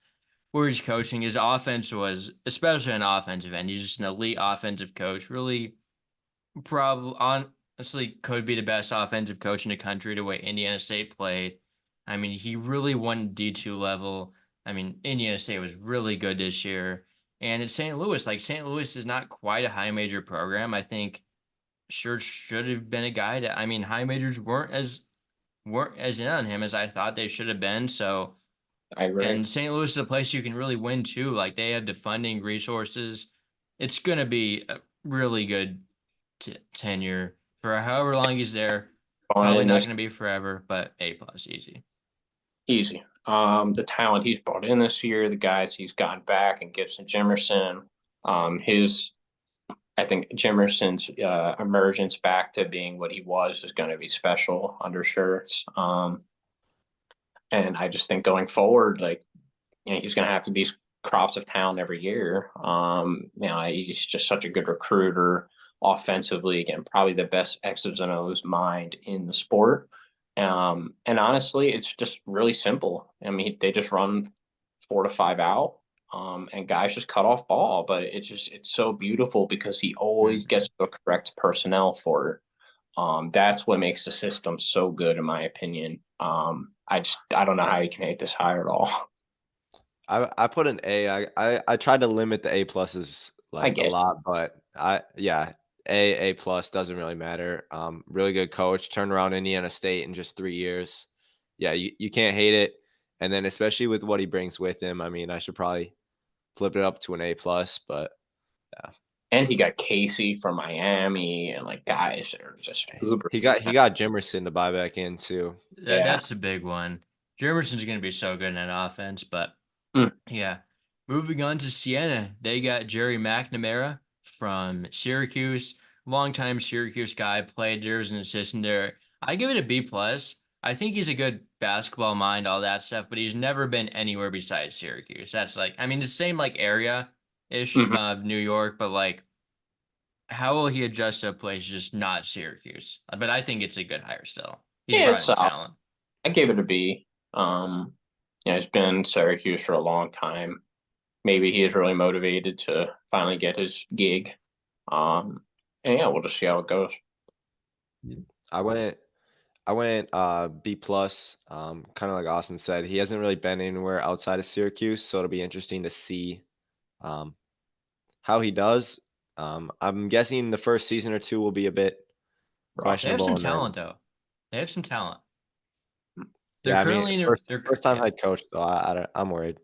where he's coaching. His offense was, especially an offensive end, he's just an elite offensive coach. Really, probably honestly could be the best offensive coach in the country the way Indiana State played. I mean, he really won D2 level. I mean, Indiana State was really good this year. And at St. Louis, like St. Louis is not quite a high major program. I think sure should have been a guy that I mean, high majors weren't as in on him as I thought they should have been. So agree. and St. Louis is a place you can really win too. Like they have the funding resources. It's gonna be a really good tenure for however long he's there. On Probably in not this gonna be forever, but A plus easy. easy. The talent he's brought in this year, the guys he's gotten back, and Gibson Jimerson. His I think Jimerson's emergence back to being what he was is going to be special under Shirts. And I just think going forward, like he's going to have these crops of talent every year. He's just such a good recruiter offensively. Again, probably the best X's and O's mind in the sport. And honestly, it's just really simple. I mean, they just run 4 to 5 out, and guys just cut off ball. But it's so beautiful because he always Mhm. gets the correct personnel for it. That's what makes the system so good, in my opinion. I don't know how you can hate this hire at all. I put an A. I tried to limit the A pluses I like a get lot, but yeah, A plus doesn't really matter. Really good coach, turned around Indiana State in just 3 years. Yeah, you can't hate it. And then especially with what he brings with him, I mean, I should probably flip it up to an A plus, but yeah. And he got Casey from Miami, and like guys that are just uber. He got Jimerson to buy back in too. Yeah. That's the big one. Jemerson's gonna be so good in that offense, but Mm. yeah. Moving on to Siena, they got Jerry McNamara from Syracuse, longtime Syracuse guy, played there as an assistant there. I give it a B plus. I think he's a good basketball mind, all that stuff, but he's never been anywhere besides Syracuse. That's like, I mean, the same like area ish Mhm. of New York, but like, how will he adjust to a place just not Syracuse? But I think it's a good hire still. He's Yeah, brought it's in talent. I gave it a B. He's been Syracuse for a long time. Maybe he is really motivated to finally get his gig. Um, and yeah, we'll just see how it goes. I went I went B plus. Kind of like Austin said, he hasn't really been anywhere outside of Syracuse, so it'll be interesting to see um, how he does. I'm guessing the first season or two will be a bit Rough. They have some questionable, and then talent though. They have some talent. They're yeah, I mean currently in a first time yeah. head coach, so I'm worried.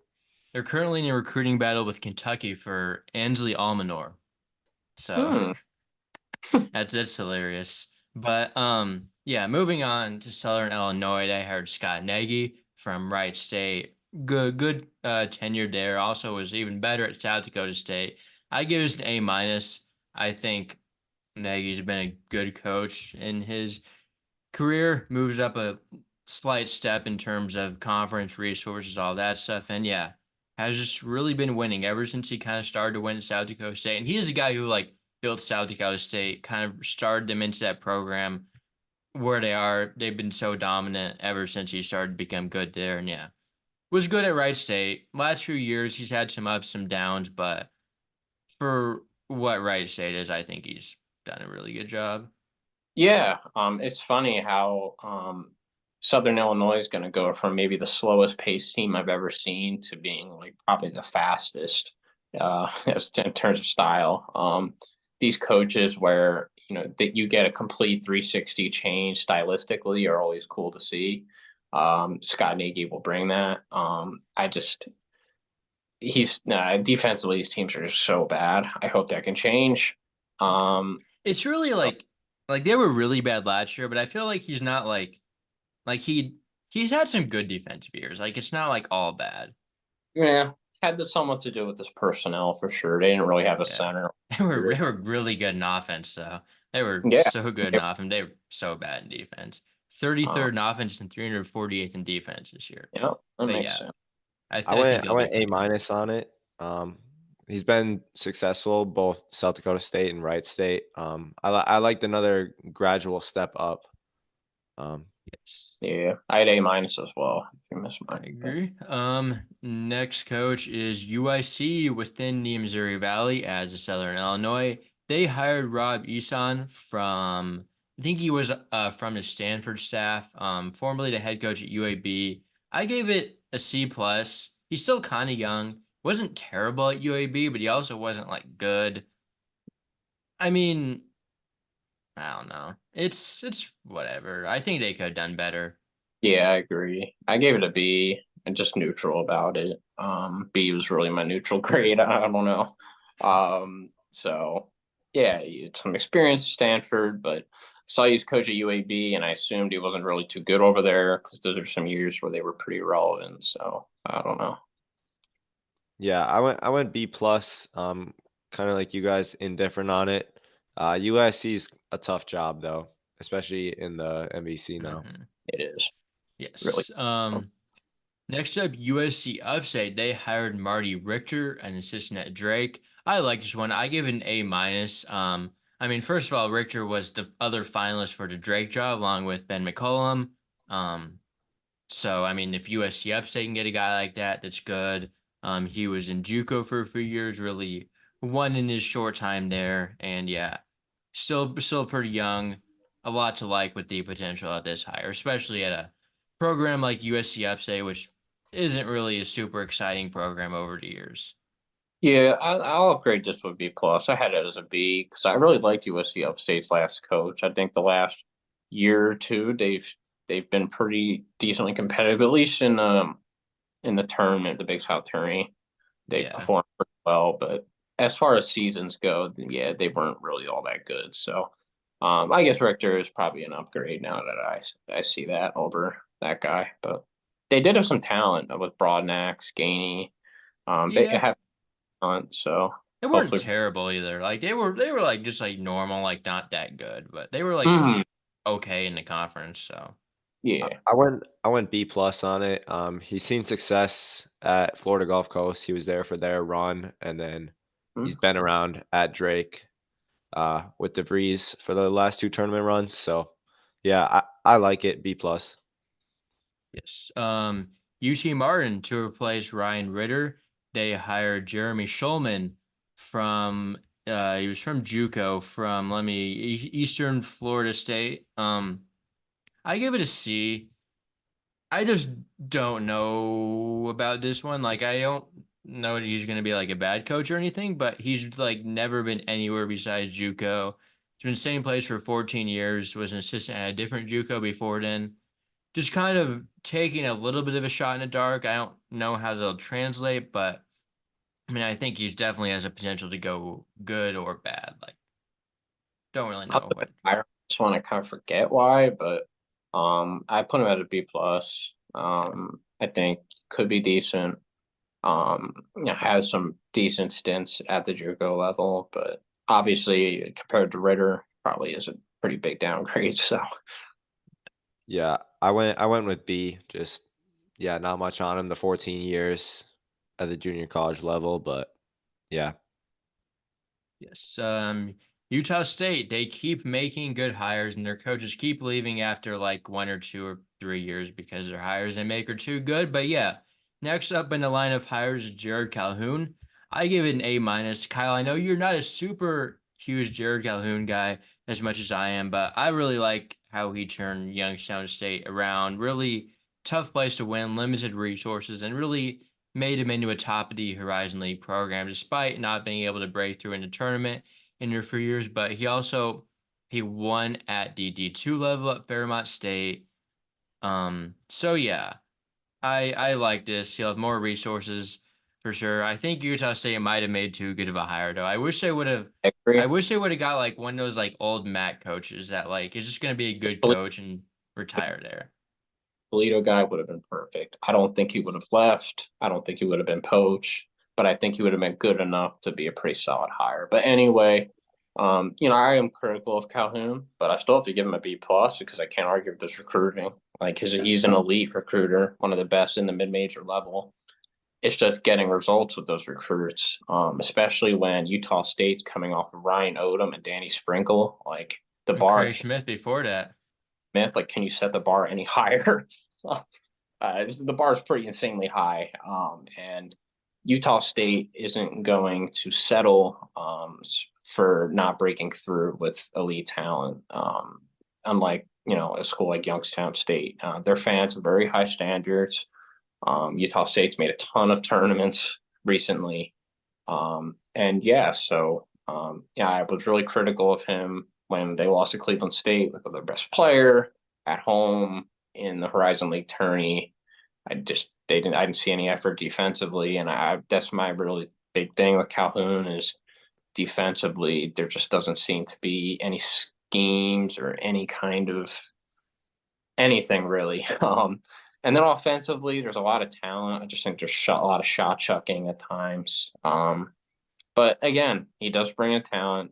They're currently in a recruiting battle with Kentucky for Ansley Almanor. So Hmm. that's hilarious. But yeah, moving on to Southern Illinois, I heard Scott Nagy from Wright State. Good tenure there. Also was even better at South Dakota State. I give this an A minus. I think Nagy's been a good coach in his career, moves up a slight step in terms of conference resources, all that stuff. And yeah, has just really been winning ever since he kind of started to win at South Dakota State. And he is a guy who like built South Dakota State, kind of started them into that program where they are. They've been so dominant ever since he started to become good there. And yeah, was good at Wright State. Last few years, he's had some ups, some downs, but for what Wright State is, I think he's done a really good job. Yeah, it's funny how Southern Illinois is going to go from maybe the slowest paced team I've ever seen to being like probably the fastest as in terms of style. These coaches where that you get a complete 360 change stylistically are always cool to see. Scott Nagy will bring that. I just he's defensively his teams are just so bad. I hope that can change. It's really So like they were really bad last year, but I feel like he's not like he's had some good defensive years. Like it's not like all bad. Yeah, had to somewhat to do with this personnel for sure. They didn't really have a Yeah. center. They were really good in offense though. They were Yeah, so good in offense. They were so bad in defense. um, 33rd in offense and 348th in defense this year. yeah, that But makes yeah, sense. I think I it'll be went A pretty good. minus on it. He's been successful both South Dakota State and Wright State. I liked another gradual step up. Um, Yes. Yeah, I had A minus as well. If you miss I mine, but agree. Next coach is UIC within the Missouri Valley as a Southern Illinois. They hired Rob Eson from, I think he was from the Stanford staff, formerly the head coach at UAB. I gave it a C plus. He's still kind of young. Wasn't terrible at UAB, but he also wasn't like good. I mean, I don't know. It's whatever. I think they could have done better. yeah, I agree. I gave it a B and just neutral about it. B was really my neutral grade. I don't know. So yeah, he had some experience at Stanford, but saw he was coach at UAB, and I assumed he wasn't really too good over there because those are some years where they were pretty relevant. So I don't know. yeah, I went B plus. Kind of like you guys, indifferent on it. USC's a tough job though, especially in the MVC now. Mhm. It is really. Yes. Next up, USC Upstate. They hired Marty Richter, an assistant at Drake. I like this one. I give it an A minus. I mean, first of all, Richter was the other finalist for the Drake job, along with Ben McCollum. Um, so I mean, if USC Upstate can get a guy like that, that's good. He was in JUCO for a few years, really won in his short time there, and yeah, still pretty young. A lot to like with the potential of this hire, especially at a program like USC Upstate, which isn't really a super exciting program over the years. Yeah, I'll upgrade this to a B plus. I had it as a B because I really liked USC Upstate's last coach. I think the last year or two they've been pretty decently competitive, at least in the tournament, the Big South tourney. They Yeah. performed pretty well, but as far as seasons go, yeah, they weren't really all that good. So I guess Richter is probably an upgrade now that I see that over that guy. But they did have some talent with Broadnax, Gainey. They Yeah. have talent, so They weren't hopefully. terrible either. Like they were like just like normal, like not that good, but they were like Mhm. okay in the conference, so Yeah. I went B plus on it. He's seen success at Florida Gulf Coast. He was there for their run, and then he's Mhm. been around at Drake with DeVries for the last two tournament runs. So yeah, I like it. B plus. yes. UT Martin to replace Ryan Ritter. They hired Jeremy Schulman from He was from JUCO from Eastern Florida State. I give it a C. I just don't know about this one. Like, I don't know that he's going to be like a bad coach or anything, but he's like never been anywhere besides JUCO. He's been same place for 14 years. Was an assistant at a different JUCO before then. Just kind of taking a little bit of a shot in the dark. I don't know how they'll translate, but I mean, I think he's definitely has a potential to go good or bad. Like, don't really I know put what. him higher. Just want to kind of forget why, but I put him at a B plus. I think could be decent. Has some decent stints at the JUCO level, but obviously compared to Ritter, probably is a pretty big downgrade. So Yeah, I went with B. Just yeah, not much on him. The 14 years at the junior college level, but yeah, Yes. Utah State, they keep making good hires and their coaches keep leaving after like 1 or 2 or 3 years because their hires they make are too good. But yeah, next up in the line of hires is Jared Calhoun. I give it an A minus. Kyle, I know you're not a super huge Jared Calhoun guy as much as I am, but I really like how he turned Youngstown State around. Really tough place to win, limited resources, and really made him into a top of the Horizon League program, despite not being able to break through in the tournament in their 4 years. But he won at the D2 level at Fairmont State. So yeah, I like this. He'll have more resources for sure. I think Utah State might have made too good of a hire though. I I agree. wish they would have got like one of those like old Mac coaches that like is just gonna be a good coach and retire there. Toledo guy would have been perfect. I don't think he would have left. I don't think he would have been poached, but I think he would have been good enough to be a pretty solid hire. But anyway, I am critical of Calhoun, but I still have to give him a B plus because I can't argue with this recruiting. Like, because he's an elite recruiter, one of the best in the mid major level. It's just getting results with those recruits, especially when Utah State's coming off of Ryan Odom and Danny Sprinkle. Like the And bar, Craig Smith before that. Smith, like, can you set the bar any higher? The bar is pretty insanely high, and Utah State isn't going to settle for not breaking through with elite talent. Unlike a school like Youngstown State, their fans have very high standards. Utah State's made a ton of tournaments recently, and yeah, so yeah, I was really critical of him when they lost to Cleveland State with their best player at home in the Horizon League tourney. I didn't see any effort defensively, and that's my really big thing with Calhoun is defensively there just doesn't seem to be any schemes or any kind of anything really. And then offensively, there's a lot of talent. I just think there's a lot of shot chucking at times. But again, he does bring in talent.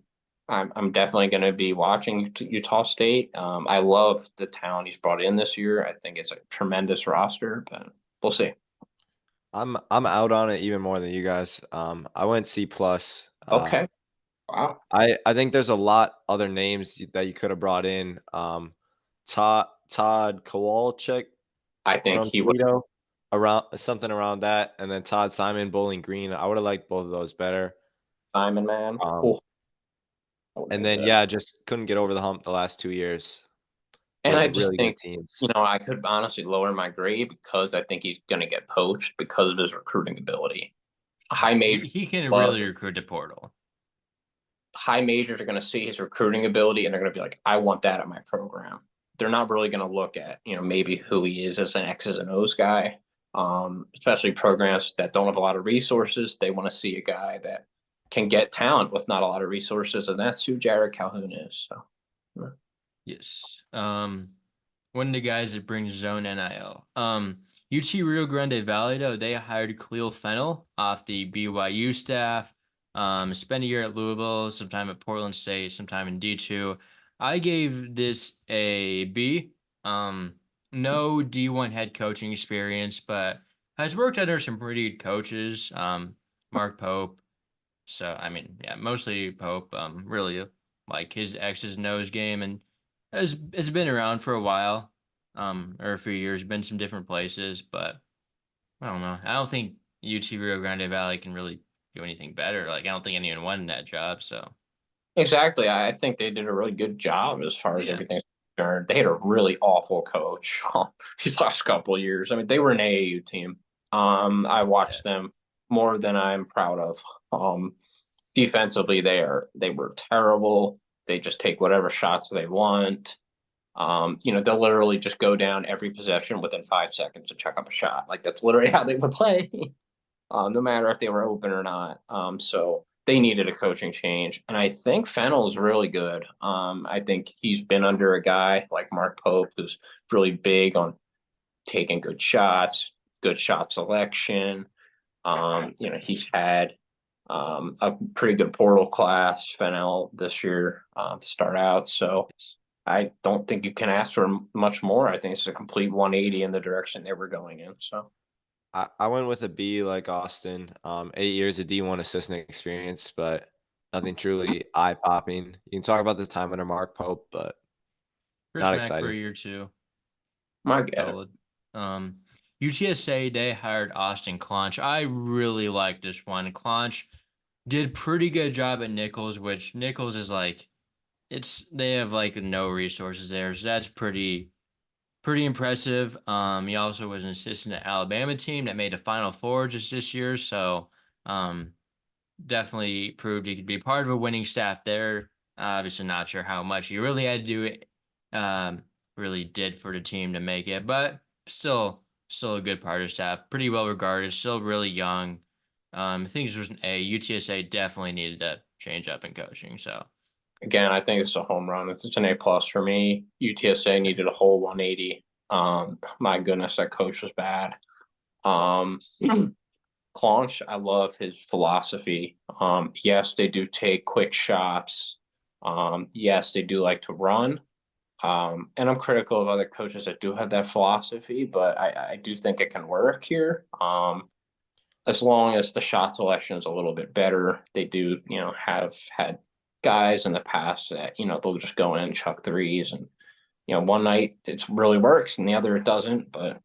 I'm definitely going to be watching Utah State. I love the talent he's brought in this year. I think it's a tremendous roster, but we'll see. I'm out on it even more than you guys. I went C plus. Okay. Wow. I think there's a lot other names that you could have brought in. Todd Kowalczyk I think from he would. Toledo, around something around that, and then Todd Simon, Bowling Green. I would have liked both of those better. Simon, man. Um, Oh, that would have and been then good. yeah, just couldn't get over the hump the last 2 years And with I just really good think, teams. I could honestly lower my grade because I think he's going to get poached because of his recruiting ability. High Yeah, major he can loves really recruit the portal. high majors are going to see his recruiting ability and they're going to be like, I want that at my program. They're not really going to look at, maybe who he is as an X's and O's guy. Especially programs that don't have a lot of resources. They want to see a guy that can get talent with not a lot of resources, and that's who Jared Calhoun is. So, yeah. Yes. One of the guys that brings zone NIL. UT Rio Grande Valley, though, they hired Khalil Fennell off the BYU staff. Spent a year at Louisville, some time at Portland State, some time in D2. I gave this a B. No D1 head coaching experience, but has worked under some pretty good coaches. Mark Pope. So I mean, yeah, mostly Pope. Really like his X's and O's game, and has been around for a while, or a few years, been some different places, but I don't know. I don't think UT Rio Grande Valley can really do anything better. Like, I don't think anyone won that job. So Exactly. I think they did a really good job as far as yeah, everything's concerned. They had a really awful coach these last couple of years. I mean, they were an AAU team. I yeah. watched them more than I'm proud of. Defensively, they were terrible. They just take whatever shots they want. They'll literally just go down every possession within 5 seconds to check up a shot. Like that's literally how they would play. No matter if they were open or not. So they needed a coaching change. And I think Fennel is really good. I think he's been under a guy like Mark Pope, who's really big on taking good shot selection. He's had a pretty good portal class, Fennel, this year to start out. So I don't think you can ask for much more. I think it's a complete 180 in the direction they were going in. So. I went with a B like Austin. 8 years of D1 assistant experience, but nothing truly eye popping. You can talk about the time under Mark Pope, but Chris not Mack for a exciting. year too. I get it. Solid. Um, UTSA, they hired Austin Clonch. I really like this one. Clonch did pretty good job at Nichols, which Nichols is like, they have like no resources there, so that's pretty impressive. He also was an assistant at Alabama team that made a Final Four just this year, so um, definitely proved he could be part of a winning staff there. Obviously, not sure how much he really had to do it, really did for the team to make it, but still a good part of the staff. Pretty well regarded. Still really young. I think this was an A. UTSA definitely needed to change up in coaching. So Again, I think it's a home run. It's an A+ for me. UTSA needed a whole 180. My goodness, that coach was bad. Um, Clonch, I love his philosophy. Yes, they do take quick shots. Yes, they do like to run. And I'm critical of other coaches that do have that philosophy, but I do think it can work here. As long as the shot selection is a little bit better, they do, have had guys in the past that, they'll just go in and chuck threes and, one night it really works and the other it doesn't. But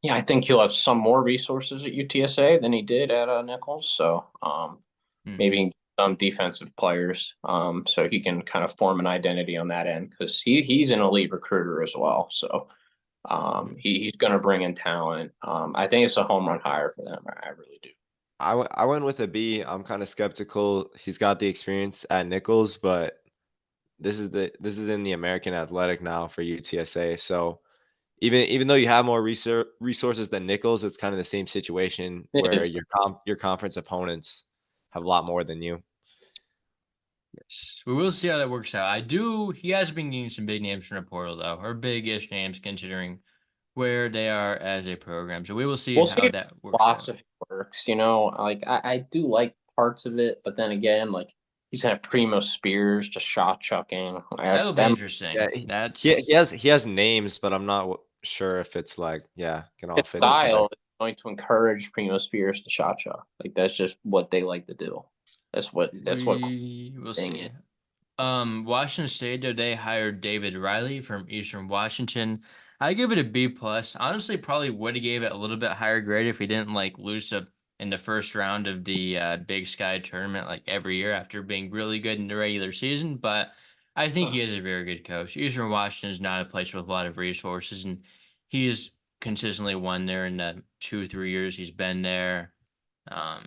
yeah, I think he'll have some more resources at UTSA than he did at Nichols. So hmm, maybe some defensive players, so he can kind of form an identity on that end because he's an elite recruiter as well. So hmm. he's going to bring in talent. I think it's a home run hire for them. I really do. I went with a B. I'm kind of skeptical. He's got the experience at Nichols, but this is in the American Athletic now for UTSA. So even though you have more resources than Nichols, it's kind of the same situation It where is. your conference opponents have a lot more than you. Yes. We will see how that works out. He has been getting some big names from the portal, though, or big-ish names considering where they are as a program. So we will see We'll see how if that works out. philosophy works. Like I do like parts of it, but then again, like he's gonna have Primo Spears just shot chucking. That'll be Them Yeah, interesting. he has names, but I'm not sure if it's like can all his fit We'll see. together. style is going to encourage Primo Spears to shot chuck. Like that's just what they like to do. That's what We will thing see. is. Washington State, though, they hired David Riley from Eastern Washington. I give it a B plus. Honestly, probably would have gave it a little bit higher grade if he didn't like lose up in the first round of the Big Sky tournament like every year after being really good in the regular season. But I think he is a very good coach. Eastern Washington is not a place with a lot of resources, and he's consistently won there in the 2 3 years he's been there. Yeah,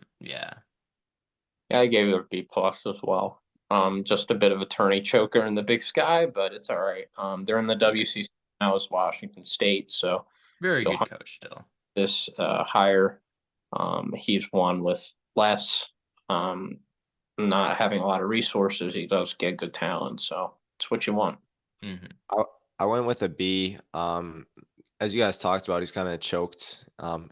Yeah, I gave it a B+ as well. Just a bit of a tourney choker in the Big Sky, but it's all right. They're in the yeah, WCC now as Washington State, so very you'll good hunt coach still. this higher. He's won with less, um, not having a lot of resources. He does get good talent, so it's what you want. Hmm. I I went with a B. As you guys talked about, he's kind of choked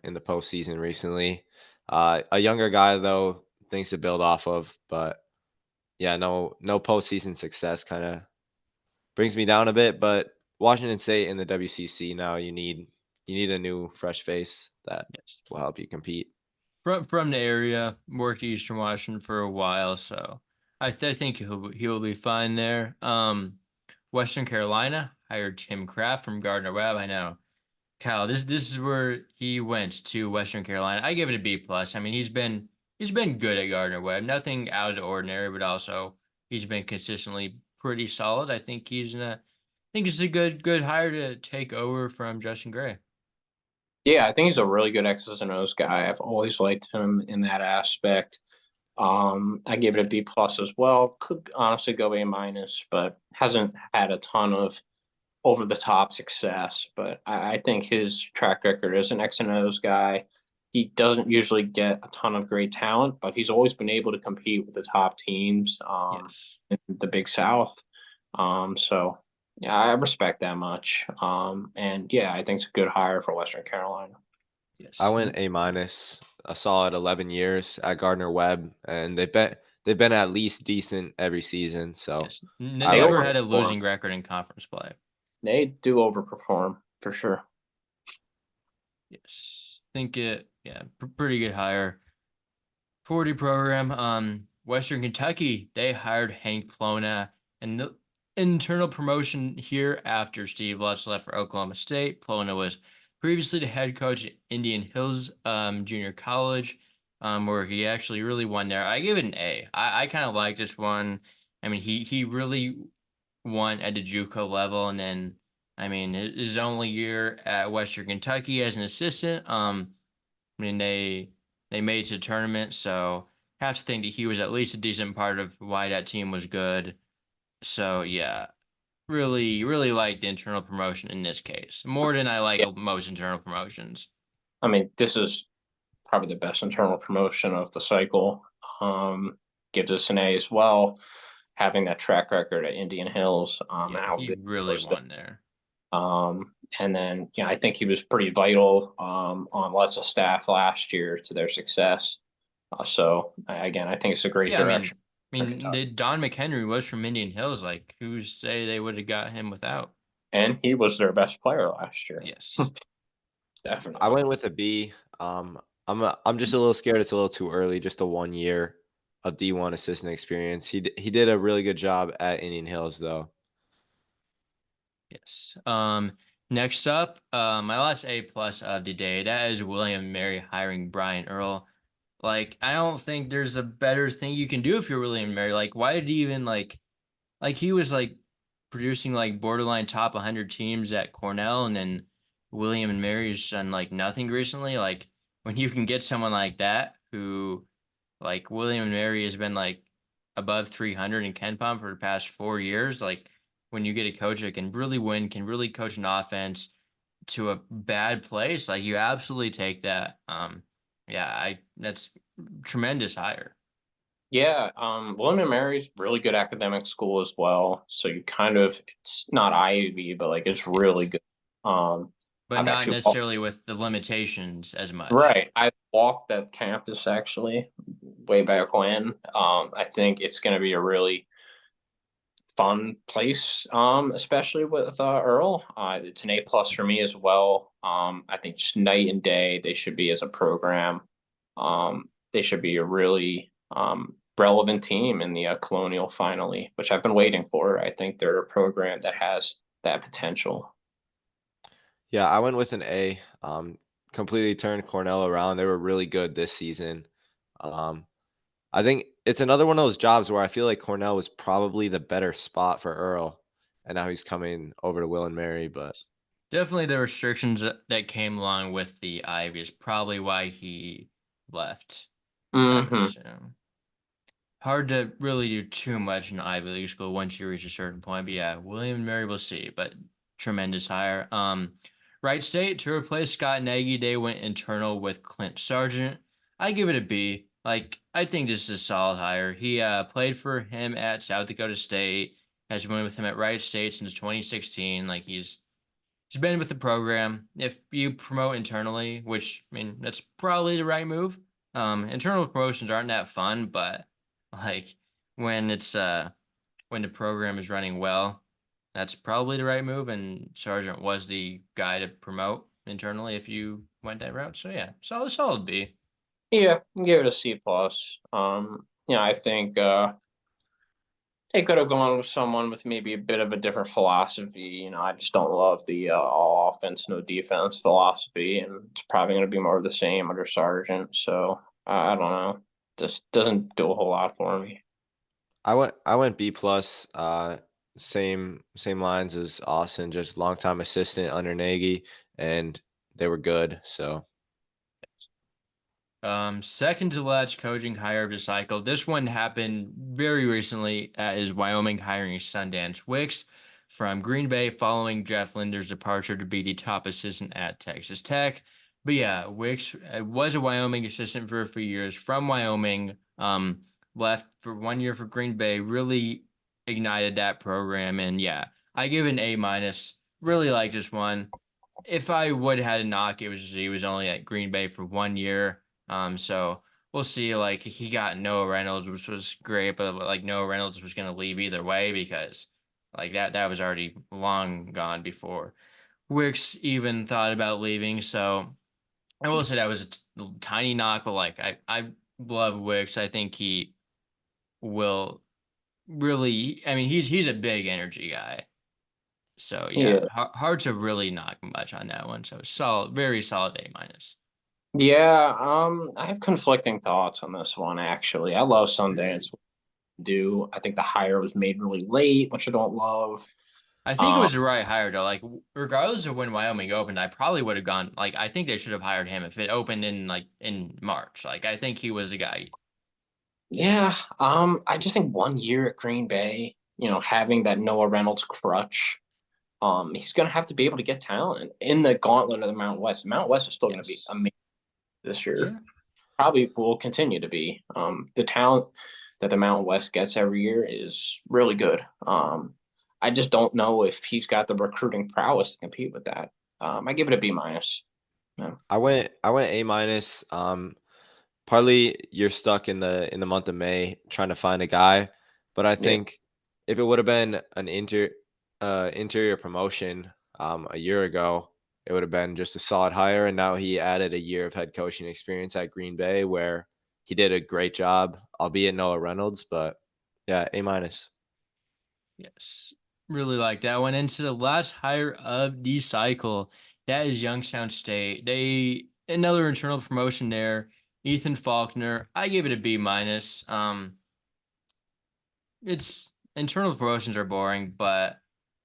in the postseason recently. A younger guy though, things to build off of, but yeah, no postseason success kind of brings me down a bit. But Washington State in the WCC now, you need a new fresh face that Yes. will help you compete. From the area, worked Eastern Washington for a while, so I think he will be fine there. Western Carolina hired Tim Kraft from Gardner Webb. I know, Kyle. This is where he went to Western Carolina. I give it a B plus. I mean, he's been he's been good at Gardner Webb. Nothing out of the ordinary, but also he's been consistently pretty solid. I think it's a good hire to take over from Justin Gray. Yeah, I think he's a really good X's and O's guy. I've always liked him in that aspect. I give it a B plus as well. Could honestly go A minus, but hasn't had a ton of over the top success. But I think his track record as an X and O's guy, he doesn't usually get a ton of great talent, but he's always been able to compete with the top teams Yes. in the Big South. So yeah, I respect that much. And yeah, I think it's a good hire for Western Carolina. I Yes. went A minus, a solid 11 years at Gardner Webb, and they've been at least decent every season. So Yes. I They Never like had a overperform. losing record in conference play. They do overperform for sure. Yes. Think pretty good hire. 40 program. Western Kentucky, they hired Hank Plona, and the internal promotion here after Steve Lutz left for Oklahoma State. Plona was previously the head coach at Indian Hills Junior College, where he actually really won there. I give it an A. I kind of like this one. I mean, he really won at the JUCO level, and then I mean his only year at Western Kentucky as an assistant. I mean they made it to the tournament, so have to think that he was at least a decent part of why that team was good. So yeah, really like the internal promotion in this case more than I like Yeah, most internal promotions. I mean, this is probably the best internal promotion of the cycle. Gives us an A as well, having that track record at Indian Hills, and Yeah, how he good he really was there. won there. And then, I think he was pretty vital on Letz's staff last year to their success. Again, I think it's a great Yeah, direction I for mean, Kentucky. Don McHenry was from Indian Hills. Like, who's say they would have got him without? And he was their best player last year. Yes. I Definitely. went with a B. I'm just a little scared it's a little too early, just a 1 year of D1 assistant experience. He did a really good job at Indian Hills though. Yes. Next up, my last A plus of the day, that is William Mary hiring Brian Earl. Like, I don't think there's a better thing you can do if you're William Mary. Like, why did he even like he was like producing like borderline top 100 teams at Cornell, and then William and Mary's done like nothing recently. Like, when you can get someone like that who like William and Mary has been like above 300 in Ken Palm for the past 4 years. Like, when you get a coach that can really win, can really coach an offense to a bad place, like you absolutely take that. Yeah, I that's tremendous hire. Yeah, William and Mary's really good academic school as well. So you kind of it's not Ivy, but like it's really Yes, good. Um, but I've not actually walked, necessarily with the limitations as much. right. I walked that campus actually way back when. I think it's going to be a really fun place, especially with Earl. It's an A plus for me as well. I think just night and day they should be as a program. They should be a really relevant team in the Colonial finally, which I've been waiting for. I think they're a program that has that potential. Yeah, I went with an A. Completely turned Cornell around. They were really good this season. Um, I think it's another one of those jobs where I feel like Cornell was probably the better spot for Earl, and now he's coming over to Will and Mary. But Definitely the restrictions that came along with the Ivy is probably why he left, I would Hmm. assume. Hard to really do too much in Ivy League school once you reach a certain point. But yeah, William and Mary will see, but tremendous hire. Wright State to replace Scott Nagy, they went internal with Clint Sargent. I give it a B. Like, I think this is a solid hire. He played for him at South Dakota State, has been with him at Wright State since 2016. Like, he's been with the program. If you promote internally, which I mean that's probably the right move. Internal promotions aren't that fun, but like when it's when the program is running well, that's probably the right move. And Sargent was the guy to promote internally if you went that route. So yeah, solid B. Yeah, give it a C plus. I think they could have gone with someone with maybe a bit of a different philosophy. I just don't love the all offense, no defense philosophy, and it's probably going to be more of the same under Sargent. So I don't know. just doesn't do a whole lot for me. I went B plus. Same lines as Austin. Just longtime assistant under Nagy, and they were good. So Second to last coaching hire of the cycle. This one happened very recently. Is Wyoming hiring Sundance Wicks from Green Bay following Jeff Linder's departure to be the top assistant at Texas Tech. But yeah, Wicks was a Wyoming assistant for a few years from Wyoming. Left for 1 year for Green Bay. Really ignited that program, and yeah, I give it an A minus. Really like this one. If I would have had a knock, it was he was only at Green Bay for 1 year. So we'll see. Like he got Noah Reynolds, which was great, but like Noah Reynolds was gonna leave either way because like that was already long gone before Wicks even thought about leaving. So I will say that was a tiny knock, but like I love Wicks. I think he will really. I mean, he's a big energy guy. So yeah, Yeah. hard to really knock much on that one. So solid, very solid A minus. Yeah, I have conflicting thoughts on this one actually. I love Sundance. Do I think the hire was made really late, which I don't love. I think it Um, was the right hire though. Like regardless of when Wyoming opened, I probably would have gone. Like I think they should have hired him if it opened in like in March. Like I think he was the guy. yeah, I just think 1 year at Green Bay, having that Noah Reynolds crutch, he's gonna have to be able to get talent in the gauntlet of the Mountain West. Mountain West is still gonna be Yes. amazing this year. Yeah. Probably will continue to be. The talent that the Mountain West gets every year is really good. I just don't know if he's got the recruiting prowess to compete with that. I give it a B minus. Yeah. I went A minus. Partly you're stuck in the month of May trying to find a guy, but I Yeah. think if it would have been an interior promotion a year ago, it would have been just a solid hire. And now he added a year of head coaching experience at Green Bay, where he did a great job, albeit Noah Reynolds. But yeah, A minus. Yes. Really like that one. Into the last hire of the cycle. That is Youngstown State. They another internal promotion there. Ethan Faulkner. I give it a B minus. It's internal promotions are boring, but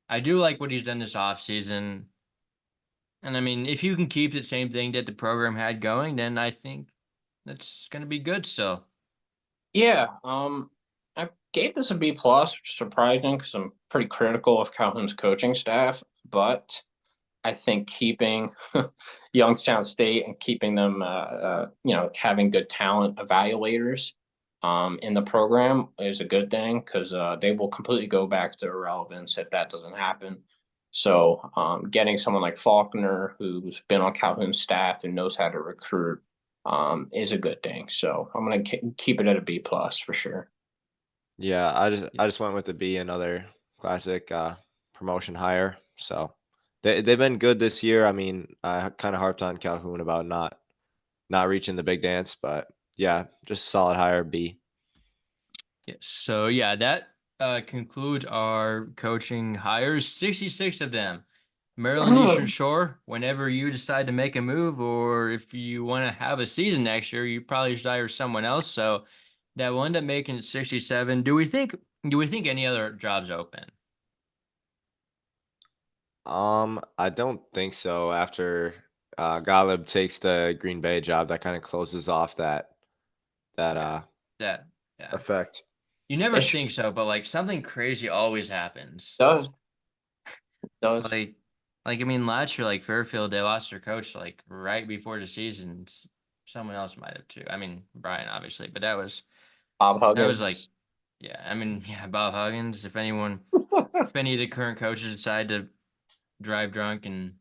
I do like what he's done this offseason. And I mean, if you can keep the same thing that the program had going, then I think that's gonna be good still. Yeah. I gave this a B plus, which is surprising because I'm pretty critical of Calhoun's coaching staff, but I think keeping Youngstown State and keeping them, having good talent evaluators in the program is a good thing because they will completely go back to irrelevance if that doesn't happen. So getting someone like Faulkner, who's been on Calhoun's staff and knows how to recruit, is a good thing. So I'm gonna keep it at a B plus for sure. Yeah, I just went with the B, another classic promotion hire. So they've been good this year. I mean, I kind of harped on Calhoun about not reaching the big dance, but yeah, just solid hire B. Yes. So yeah, that concludes our coaching hires. 66 of them. Maryland Eastern Shore, whenever you decide to make a move or if you want to have a season next year, you probably should hire someone else. So that will end up making it 67. Do we think any other jobs open? I don't think so. After Golub takes the Green Bay job, that kind of closes off that Yeah. That yeah. effect. You never It think so, but like something crazy always happens. does, does. Like I mean last year like Fairfield they lost their coach like right before the season. Someone else might have too. I mean Brian obviously, but Bob that was like Huggins. yeah, I mean yeah, Bob Huggins, if any of the current coaches decide to drive drunk and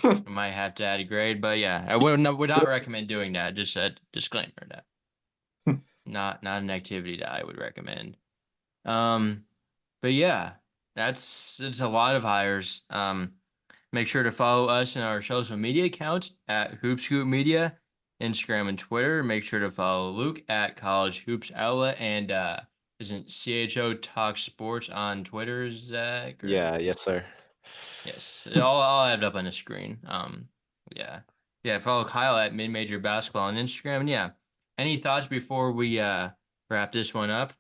we might have to add a grade, but yeah, I would not recommend doing that. Just a disclaimer that not an activity that I would recommend. Um but yeah, it's a lot of hires. Make sure to follow us in our social media accounts at Hoopscoop Media, Instagram and Twitter. Make sure to follow Luke at College Hoops Outlet and isn't CHO Talk Sports on Twitter? Is that correct? Yeah, yes, sir. Yes, I'll add it up on the screen. Yeah, yeah. Follow Kyle at Mid Major Basketball on Instagram. And yeah, any thoughts before we wrap this one up?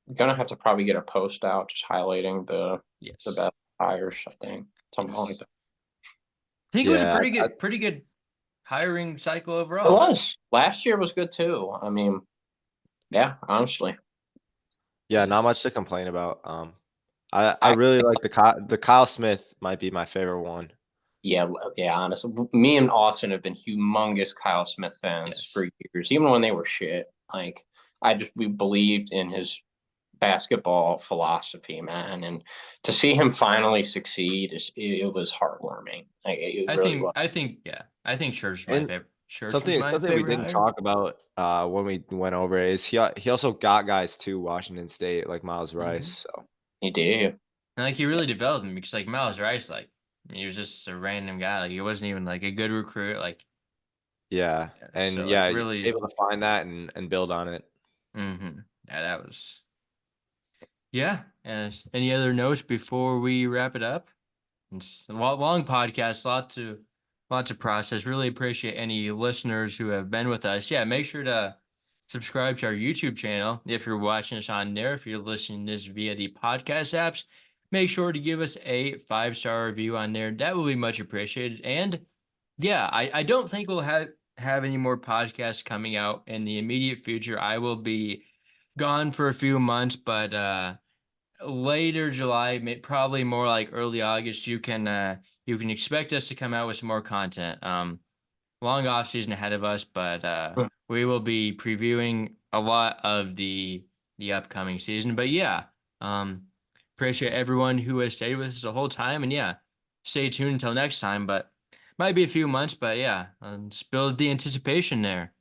I'm gonna have to probably get a post out just highlighting the Yes. best hires, I think. Something like Yes. that. I think it was a Yeah, pretty good hiring cycle It overall. was. Last year was good too. I mean, yeah, honestly. yeah, not much to complain about. I I really like the Kyle Smith might be my favorite one. Yeah, yeah, honestly. Me and Austin have been humongous Kyle Smith fans Yes. for years, even when they were shit. Like we believed in his basketball philosophy, man, and to see him finally succeed it was heartwarming. Like, it really was. I think Church is my And favorite. Church was something my something we favorite didn't hire. talk about when we went over it is he also got guys to Washington State like Miles Rice. Mm-hmm. So He did. And like he really developed him because like Miles Rice, like he was just a random guy. Like he wasn't even like a good recruit. Like yeah, so and like yeah, really. able to find that and build on it. Mm-hmm. Yeah, that was. Yeah. Any other notes before we wrap it up? It's a long podcast, lots to process. Really appreciate any listeners who have been with us. Yeah, make sure to subscribe to our YouTube channel if you're watching us on there. If you're listening to this via the podcast apps, make sure to give us a 5-star review on there. That will be much appreciated. And yeah, I don't think we'll have any more podcasts coming out in the immediate future. I will be gone for a few months, but later July, probably more like early August, you can expect us to come out with some more content. Long off season ahead of us, but we will be previewing a lot of the upcoming season. But yeah, um, appreciate everyone who has stayed with us the whole time, and yeah, stay tuned until next time. But might be a few months, but yeah, just build the anticipation there.